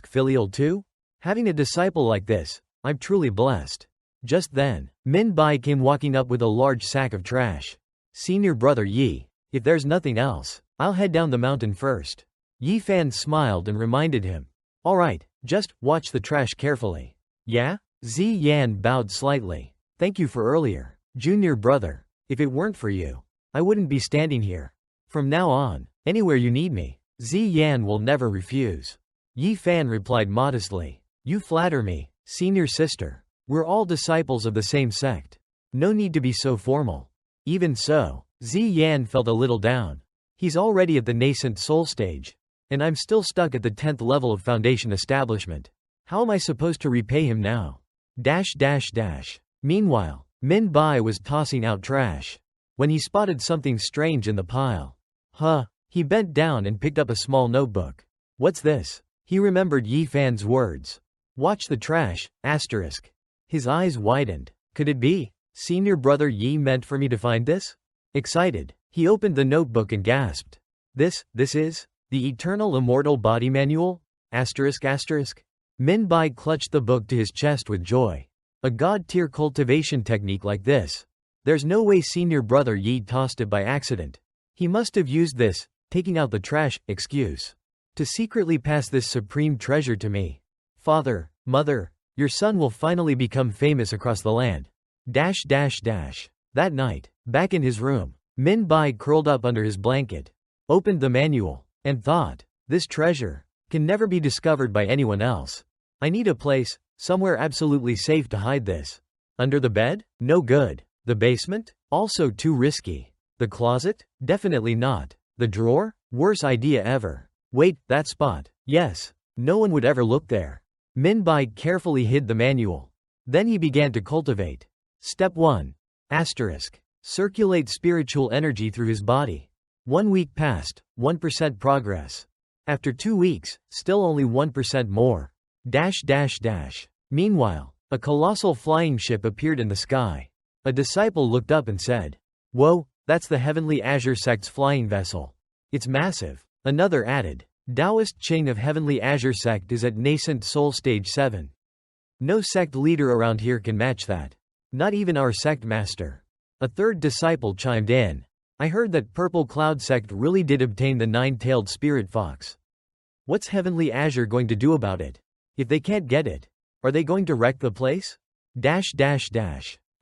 filial too? Having a disciple like this, I'm truly blessed. Just then, Min Bai came walking up with a large sack of trash. Senior brother Yi, if there's nothing else, I'll head down the mountain first. Yi Fan smiled and reminded him. Alright, just watch the trash carefully. Yeah? Zi Yan bowed slightly. Thank you for earlier, junior brother. If it weren't for you, I wouldn't be standing here. From now on, anywhere you need me, Zi Yan will never refuse. Yi Fan replied modestly. You flatter me, senior sister. We're all disciples of the same sect. No need to be so formal. Even so, Zi Yan felt a little down. He's already at the nascent soul stage, and I'm still stuck at the 10th level of foundation establishment. How am I supposed to repay him now? Meanwhile, Min Bai was tossing out trash. when he spotted something strange in the pile. Huh. He bent down and picked up a small notebook. What's this? He remembered Yi Fan's words. Watch the trash, asterisk. His eyes widened. Could it be? Senior brother Yi meant for me to find this? Excited, he opened the notebook and gasped. This is? The Eternal Immortal Body Manual? Asterisk asterisk. Min Bai clutched the book to his chest with joy. A god-tier cultivation technique like this. There's no way senior brother Yi tossed it by accident. He must have used this, taking out the trash, excuse, to secretly pass this supreme treasure to me. Father, mother, your son will finally become famous across the land. That night, back in his room, Min Bai curled up under his blanket, opened the manual, and thought, this treasure can never be discovered by anyone else. I need a place, somewhere absolutely safe to hide this. Under the bed? No good. The basement? Also too risky. The closet? Definitely not. The drawer? Worst idea ever. Wait, that spot. Yes. No one would ever look there. Min Bai carefully hid the manual. Then he began to cultivate. Step 1. Asterisk. Circulate spiritual energy through his body. 1 week passed, 1% progress. After 2 weeks, still only 1% more. Meanwhile, a colossal flying ship appeared in the sky. A disciple looked up and said, Whoa, that's the Heavenly Azure Sect's flying vessel. It's massive. Another added, Taoist chain of Heavenly Azure Sect is at nascent soul stage 7. No sect leader around here can match that. Not even our sect master. A third disciple chimed in. I heard that Purple Cloud Sect really did obtain the 9-tailed spirit fox. What's Heavenly Azure going to do about it? If they can't get it, are they going to wreck the place?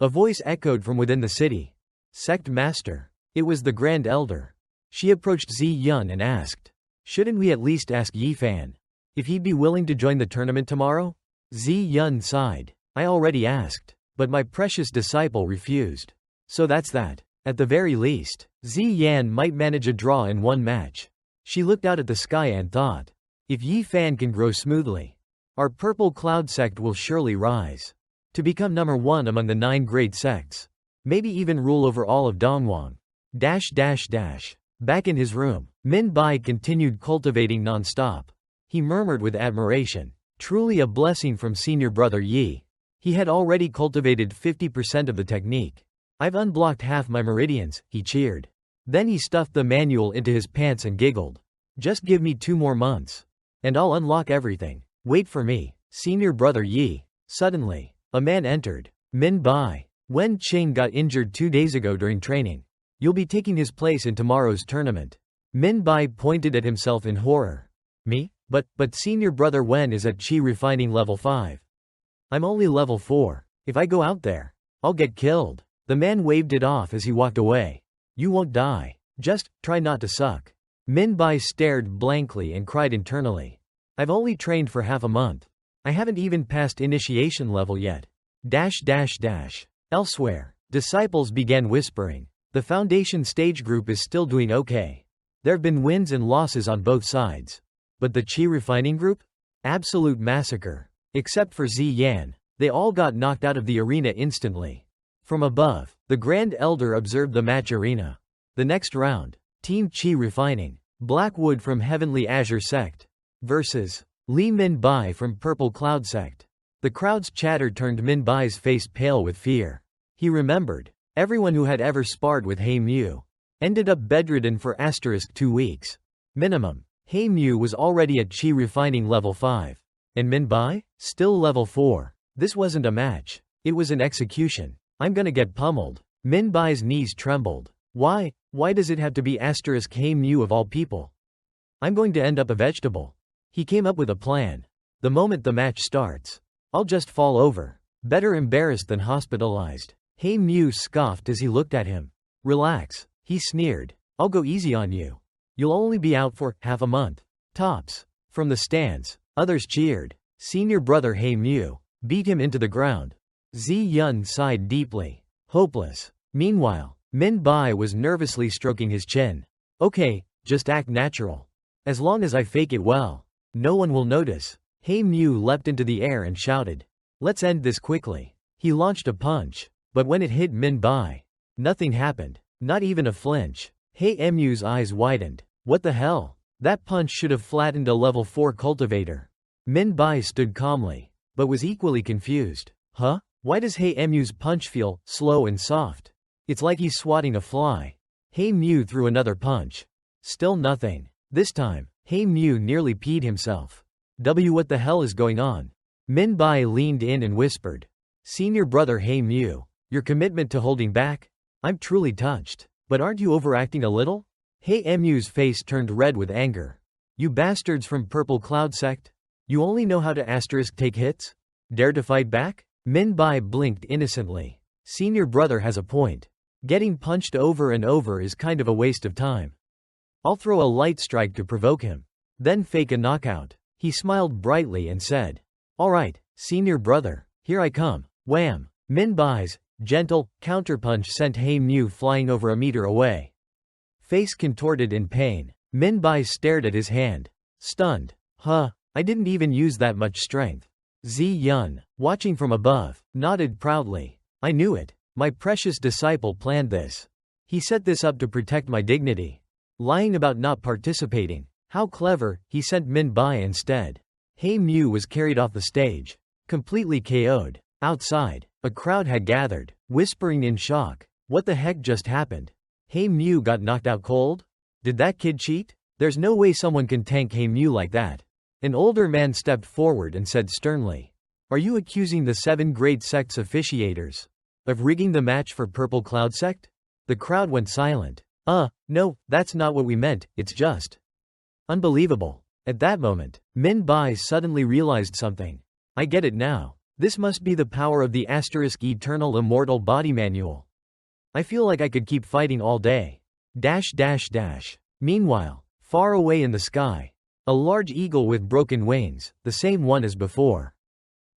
A voice echoed from within the city. Sect master. It was the Grand Elder. She approached Zi Yun and asked, shouldn't we at least ask Yi Fan if he'd be willing to join the tournament tomorrow? Zi Yun sighed. I already asked, but my precious disciple refused. So that's that. At the very least, Zi Yan might manage a draw in one match. She looked out at the sky and thought, if Yi Fan can grow smoothly, our Purple Cloud Sect will surely rise to become number 1 among the 9 great sects. Maybe even rule over all of Dongwang. Back in his room, Min Bai continued cultivating non-stop. He murmured with admiration. Truly a blessing from senior brother Yi. He had already cultivated 50% of the technique. I've unblocked half my meridians, he cheered. Then he stuffed the manual into his pants and giggled. Just give me 2 more months. And I'll unlock everything. Wait for me, senior brother Yi. Suddenly, a man entered. Min Bai. Wen Qing got injured 2 days ago during training. You'll be taking his place in tomorrow's tournament. Min Bai pointed at himself in horror. Me? But senior brother Wen is at Qi refining level 5. I'm only level 4. If I go out there, I'll get killed. The man waved it off as he walked away. You won't die. Just try not to suck. Min Bai stared blankly and cried internally. I've only trained for half a month. I haven't even passed initiation level yet. Elsewhere, disciples began whispering. The Foundation stage group is still doing okay. There have been wins and losses on both sides. But the Qi refining group? Absolute massacre. Except for Zi Yan. They all got knocked out of the arena instantly. From above, the Grand Elder observed the match arena. The next round, Team Qi Refining, Blackwood from Heavenly Azure Sect, versus Li Min Bai from Purple Cloud Sect. The crowd's chatter turned Min Bai's face pale with fear. He remembered, everyone who had ever sparred with He Mu ended up bedridden for *2 weeks. Minimum. He Mu was already at Qi Refining level 5. And Min Bai? Still level 4. This wasn't a match. It was an execution. I'm gonna get pummeled. Min Bai's knees trembled. Why does it have to be *He Mu of all people? I'm going to end up a vegetable. He came up with a plan. The moment the match starts, I'll just fall over. Better embarrassed than hospitalized. He Mu scoffed as he looked at him. Relax, he sneered. I'll go easy on you. You'll only be out for half a month. Tops. From the stands, others cheered. Senior brother He Mu beat him into the ground. Zi Yun sighed deeply. Hopeless. Meanwhile, Min Bai was nervously stroking his chin. Okay, just act natural. As long as I fake it well, no one will notice. He Mu leapt into the air and shouted. Let's end this quickly. He launched a punch, but when it hit Min Bai, nothing happened. Not even a flinch. Hey Mu's eyes widened. What the hell? That punch should have flattened a level 4 cultivator. Min Bai stood calmly, but was equally confused. Huh? Why does Hey Mu's punch feel slow and soft? It's like he's swatting a fly. Hey Mu threw another punch. Still nothing. This time, Hey Mu nearly peed himself. What the hell is going on? Min Bai leaned in and whispered. Senior brother Hey Mu, your commitment to holding back? I'm truly touched. But aren't you overacting a little? Hey Mu's face turned red with anger. You bastards from Purple Cloud Sect? You only know how to asterisk take hits? Dare to fight back? Min Bai blinked innocently. Senior brother has a point. Getting punched over and over is kind of a waste of time. I'll throw a light strike to provoke him. Then fake a knockout. He smiled brightly and said. Alright, senior brother, here I come. Wham! Min Bai's gentle counterpunch sent Hey Mu flying over a meter away. Face contorted in pain, Min Bai stared at his hand. Stunned. Huh, I didn't even use that much strength. Zi Yun, watching from above, nodded proudly. I knew it. My precious disciple planned this. He set this up to protect my dignity. Lying about not participating. How clever, he sent Min Bai instead. Hey Mu was carried off the stage. Completely KO'd. Outside, a crowd had gathered, whispering in shock. What the heck just happened? Hey Mu got knocked out cold? Did that kid cheat? There's no way someone can tank Hey Mu like that. An older man stepped forward and said sternly. Are you accusing the 7th grade sect's officiators of rigging the match for Purple Cloud Sect? The crowd went silent. No, that's not what we meant, it's just unbelievable. At that moment, Min Bai suddenly realized something. I get it now. This must be the power of the asterisk eternal immortal body manual. I feel like I could keep fighting all day. Meanwhile, far away in the sky, a large eagle with broken wings, the same one as before,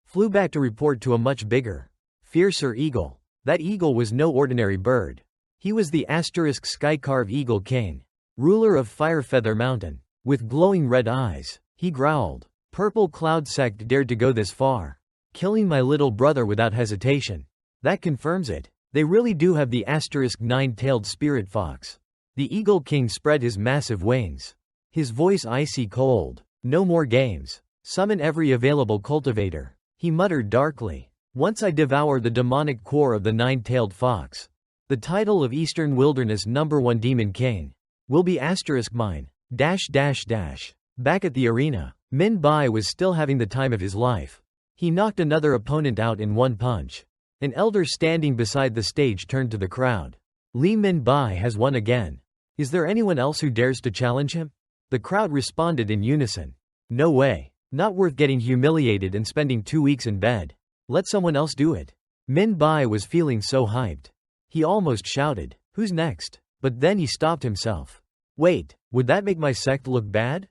flew back to report to a much bigger, fiercer eagle. That eagle was no ordinary bird. He was the asterisk skycarve eagle king, ruler of Firefeather Mountain. With glowing red eyes, he growled. Purple Cloud Sect dared to go this far, killing my little brother without hesitation. That confirms it. They really do have the asterisk 9-tailed spirit fox. The Eagle King spread his massive wings. His voice icy cold. No more games. Summon every available cultivator. He muttered darkly. Once I devour the demonic core of the 9-tailed fox, the title of Eastern Wilderness #1 Demon King will be asterisk mine. Back at the arena, Min Bai was still having the time of his life. He knocked another opponent out in one punch. An elder standing beside the stage turned to the crowd. Li Min Bai has won again. Is there anyone else who dares to challenge him? The crowd responded in unison. No way. Not worth getting humiliated and spending 2 weeks in bed. Let someone else do it. Min Bai was feeling so hyped. He almost shouted, who's next? But then he stopped himself. Wait, would that make my sect look bad?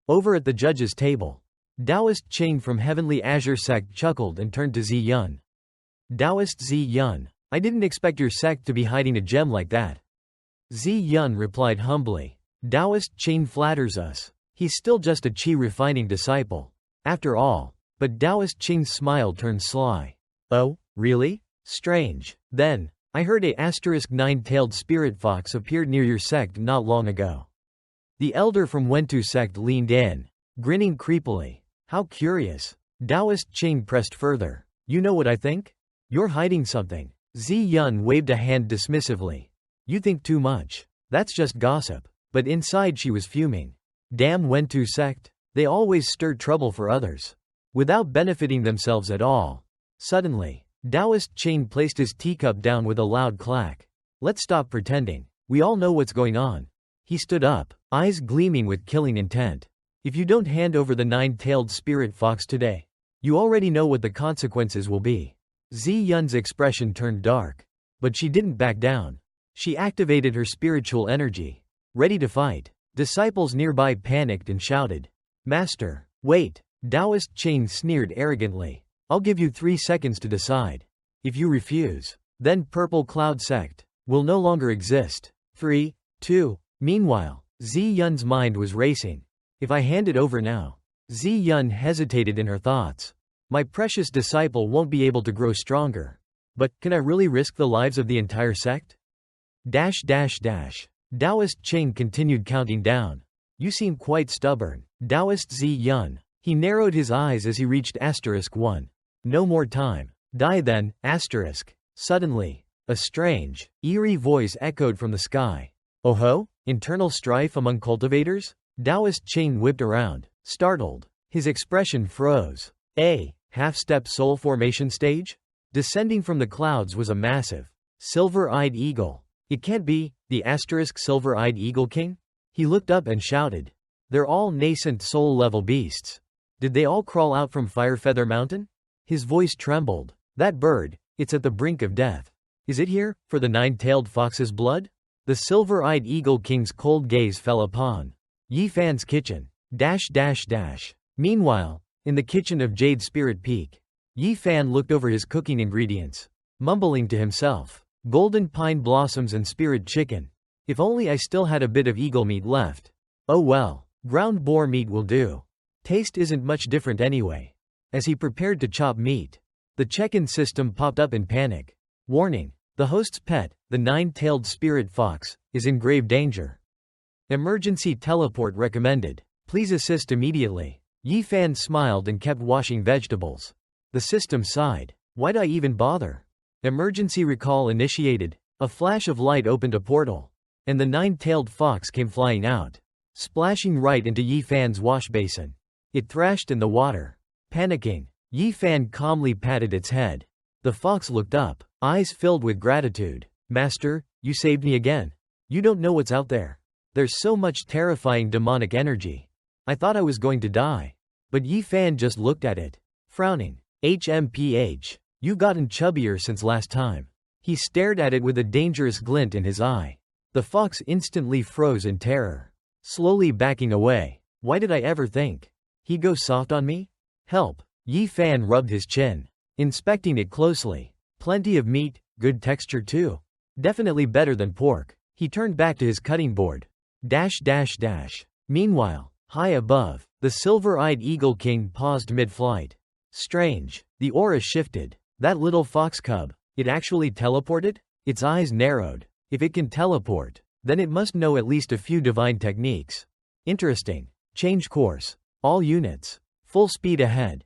Over at the judges' table, Taoist Ching from Heavenly Azure Sect chuckled and turned to Zi Yun. Taoist Zi Yun, I didn't expect your sect to be hiding a gem like that. Zi Yun replied humbly. Taoist Ching flatters us. He's still just a chi refining disciple. After all. But Taoist Ching's smile turned sly. Oh, really? Strange. Then, I heard a asterisk 9-tailed spirit fox appeared near your sect not long ago. The elder from Wentu sect leaned in, grinning creepily. How curious. Taoist Ching pressed further. You know what I think? You're hiding something. Zi Yun waved a hand dismissively. You think too much. That's just gossip. But inside she was fuming. Damn Wentu sect. They always stirred trouble for others, without benefiting themselves at all. Suddenly, Taoist Ching placed his teacup down with a loud clack. Let's stop pretending. We all know what's going on. He stood up, eyes gleaming with killing intent. If you don't hand over the 9-tailed spirit fox today, you already know what the consequences will be. Zi Yun's expression turned dark. But she didn't back down. She activated her spiritual energy, ready to fight. Disciples nearby panicked and shouted. Master, wait. Taoist Ching sneered arrogantly. I'll give you 3 seconds to decide. If you refuse, then Purple Cloud Sect will no longer exist. 3, 2. Meanwhile, Zi Yun's mind was racing. If I hand it over now. Zi Yun hesitated in her thoughts. My precious disciple won't be able to grow stronger. But, can I really risk the lives of the entire sect? Taoist Ching continued counting down. You seem quite stubborn. Taoist Zi Yun. He narrowed his eyes as he reached *1. No more time. Die then, *. Suddenly, a strange, eerie voice echoed from the sky. Oh ho? Internal strife among cultivators? Taoist Ching whipped around, startled. His expression froze. A half-step soul formation stage? Descending from the clouds was a massive, silver-eyed eagle. It can't be, the silver-eyed eagle king? He looked up and shouted. They're all nascent soul-level beasts. Did they all crawl out from Firefeather Mountain? His voice trembled. That bird, it's at the brink of death. Is it here, for the nine-tailed fox's blood? The silver-eyed eagle king's cold gaze fell upon Yi Fan's kitchen. Meanwhile, in the kitchen of Jade Spirit Peak, Yi Fan looked over his cooking ingredients, mumbling to himself. Golden pine blossoms and spirit chicken. If only I still had a bit of eagle meat left. Oh well, ground boar meat will do. Taste isn't much different anyway. As he prepared to chop meat, the check-in system popped up in panic. Warning, the host's pet, the nine-tailed spirit fox, is in grave danger. Emergency teleport recommended. Please assist immediately. Yi Fan smiled and kept washing vegetables. The system sighed. Why'd I even bother? Emergency recall initiated. A flash of light opened a portal, and the nine-tailed fox came flying out, splashing right into Yi Fan's wash basin. It thrashed in the water. Panicking, Yi Fan calmly patted its head. The fox looked up, eyes filled with gratitude. Master, you saved me again. You don't know what's out there. There's so much terrifying demonic energy. I thought I was going to die. But Yi Fan just looked at it, frowning. HMPH. You've gotten chubbier since last time. He stared at it with a dangerous glint in his eye. The fox instantly froze in terror, slowly backing away. Why did I ever think he'd go soft on me? Help. Yi Fan rubbed his chin, inspecting it closely. Plenty of meat, good texture too. Definitely better than pork. He turned back to his cutting board. Meanwhile, high above, the silver-eyed eagle king paused mid-flight. Strange. The aura shifted. That little fox cub, it actually teleported? Its eyes narrowed. If it can teleport, then it must know at least a few divine techniques. Interesting. Change course. All units. Full speed ahead.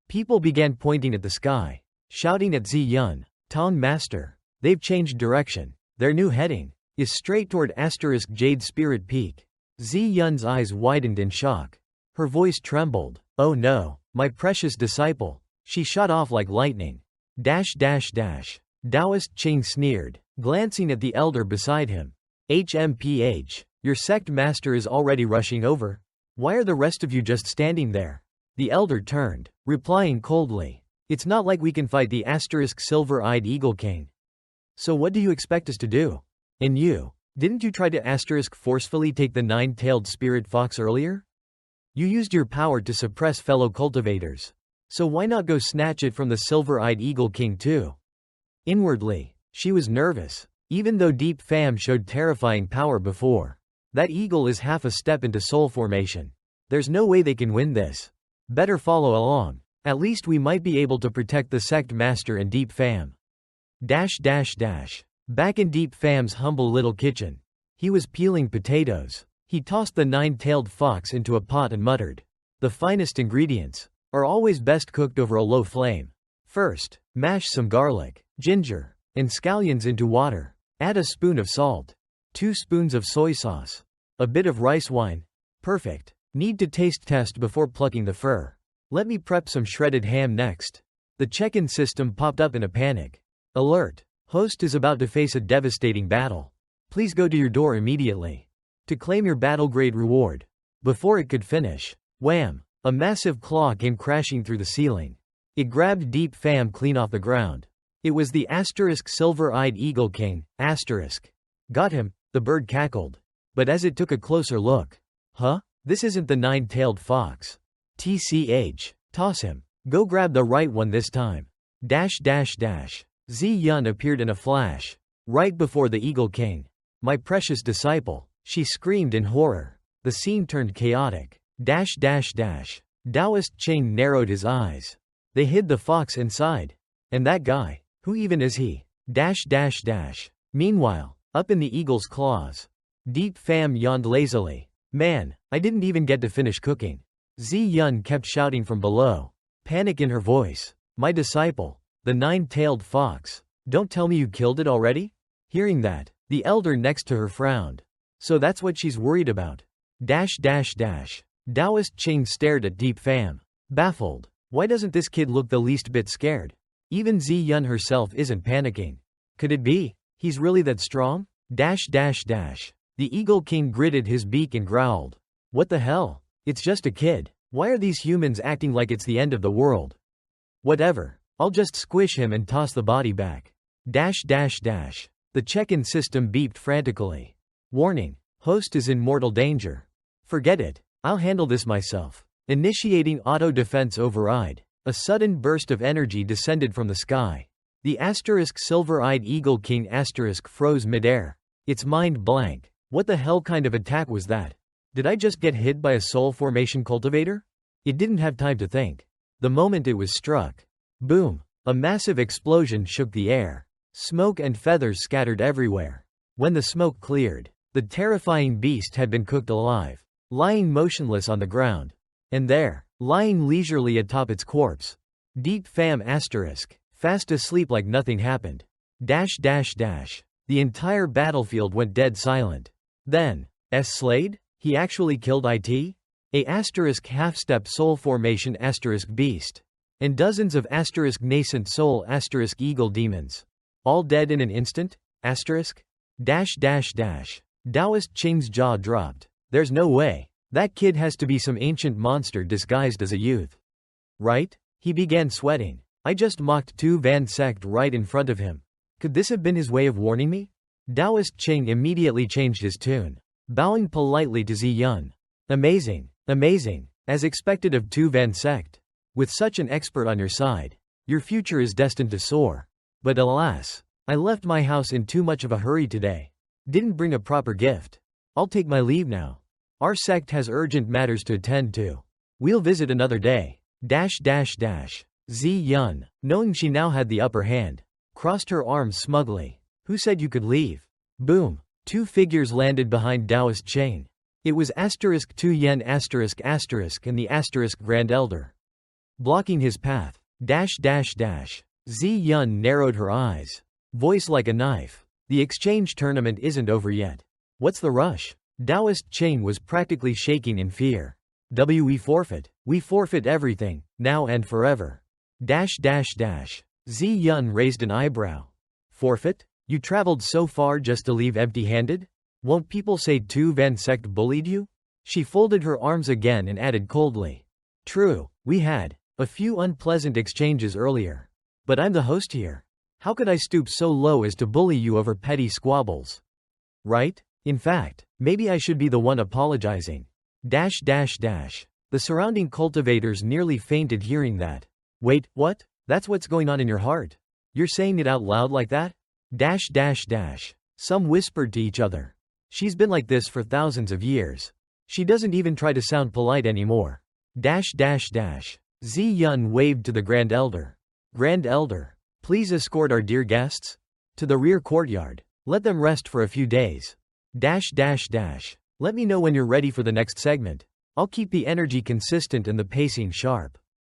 People began pointing at the sky, shouting at Zi Yun. Tong Master. They've changed direction. Their new heading is straight toward Jade Spirit Peak. Zi Yun's eyes widened in shock. Her voice trembled. Oh no, my precious disciple. She shot off like lightning. Taoist Ching sneered, glancing at the elder beside him. HMPH. Your sect master is already rushing over. Why are the rest of you just standing there? The elder turned, replying coldly. It's not like we can fight the silver-eyed eagle king. So what do you expect us to do? And you, didn't you try to forcefully take the nine-tailed spirit fox earlier? You used your power to suppress fellow cultivators. So why not go snatch it from the silver-eyed eagle king too? Inwardly, she was nervous. Even though Deep Fam showed terrifying power before, that eagle is half a step into soul formation. There's no way they can win this. Better follow along. At least we might be able to protect the sect master and Deep Fam. Back in Deep Fam's humble little kitchen, he was peeling potatoes. He tossed the nine-tailed fox into a pot and muttered. The finest ingredients are always best cooked over a low flame. First, mash some garlic, ginger, and scallions into water. Add a spoon of salt, 2 spoons of soy sauce, a bit of rice wine. Perfect. Need to taste test before plucking the fur. Let me prep some shredded ham next. The check-in system popped up in a panic. Alert. Host is about to face a devastating battle. Please go to your door immediately to claim your battle-grade reward. Before it could finish, wham! A massive claw came crashing through the ceiling. It grabbed Deep Fam clean off the ground. It was the silver-eyed eagle king. Got him, the bird cackled. But as it took a closer look, this isn't the nine-tailed fox. TCH. Toss him. Go grab the right one this time. Zi Yun appeared in a flash, right before the eagle king. My precious disciple, she screamed in horror. The scene turned chaotic. Taoist Ching narrowed his eyes. They hid the fox inside. And that guy, who even is he? Dash dash dash. Meanwhile, up in the eagle's claws, Deep Pham yawned lazily. Man, I didn't even get to finish cooking. Zi Yun kept shouting from below, panic in her voice. My disciple, the nine-tailed fox. Don't tell me you killed it already? Hearing that, the elder next to her frowned. So that's what she's worried about. Dash dash dash. Taoist Ching stared at Deep Pham, baffled. Why doesn't this kid look the least bit scared? Even Zi Yun herself isn't panicking. Could it be he's really that strong? Dash dash dash. The Eagle King gritted his beak and growled. What the hell? It's just a kid. Why are these humans acting like it's the end of the world? Whatever. I'll just squish him and toss the body back. Dash dash dash. The check-in system beeped frantically. Warning. Host is in mortal danger. Forget it. I'll handle this myself. Initiating auto-defense override. A sudden burst of energy descended from the sky. The silver-eyed Eagle King froze midair. Its mind blank. What the hell kind of attack was that? Did I just get hit by a soul formation cultivator? It didn't have time to think. The moment it was struck. Boom. A massive explosion shook the air. Smoke and feathers scattered everywhere. When the smoke cleared, the terrifying beast had been cooked alive, lying motionless on the ground. And there, lying leisurely atop its corpse, Deep Pham fast asleep like nothing happened. Dash dash dash. The entire battlefield went dead silent. Then, Slade? He actually killed it? A half-step soul formation beast. And dozens of nascent soul eagle demons. All dead in an instant? Dash dash dash. Taoist Ching's jaw dropped. There's no way. That kid has to be some ancient monster disguised as a youth. Right? He began sweating. I just mocked Tu Van Sect right in front of him. Could this have been his way of warning me? Taoist Ching immediately changed his tune, bowing politely to Zi Yun. Amazing, amazing, as expected of Tu Van Sect. With such an expert on your side, your future is destined to soar. But alas, I left my house in too much of a hurry today. Didn't bring a proper gift. I'll take my leave now. Our sect has urgent matters to attend to. We'll visit another day. Dash dash dash. Zi Yun, knowing she now had the upper hand, crossed her arms smugly. Who said you could leave? Boom. Two figures landed behind Taoist Ching. It was Tu Yen and the Grand Elder. Blocking his path. Dash dash dash. Zi Yun narrowed her eyes. Voice like a knife. The exchange tournament isn't over yet. What's the rush? Taoist Ching was practically shaking in fear. We forfeit. We forfeit everything, now and forever. Dash dash dash. Zi Yun raised an eyebrow. Forfeit? You traveled so far just to leave empty-handed? Won't people say Tu Van Sect bullied you? She folded her arms again and added coldly. True, we had a few unpleasant exchanges earlier. But I'm the host here. How could I stoop so low as to bully you over petty squabbles? Right? In fact, maybe I should be the one apologizing. Dash dash dash. The surrounding cultivators nearly fainted hearing that. Wait, what? That's what's going on in your heart? You're saying it out loud like that? Dash dash dash. Some whispered to each other. She's been like this for thousands of years. She doesn't even try to sound polite anymore. Dash dash dash. Zi Yun waved to the Grand Elder. Grand Elder, please escort our dear guests to the rear courtyard. Let them rest for a few days. Dash dash dash. Let me know when you're ready for the next segment. I'll keep the energy consistent and the pacing sharp.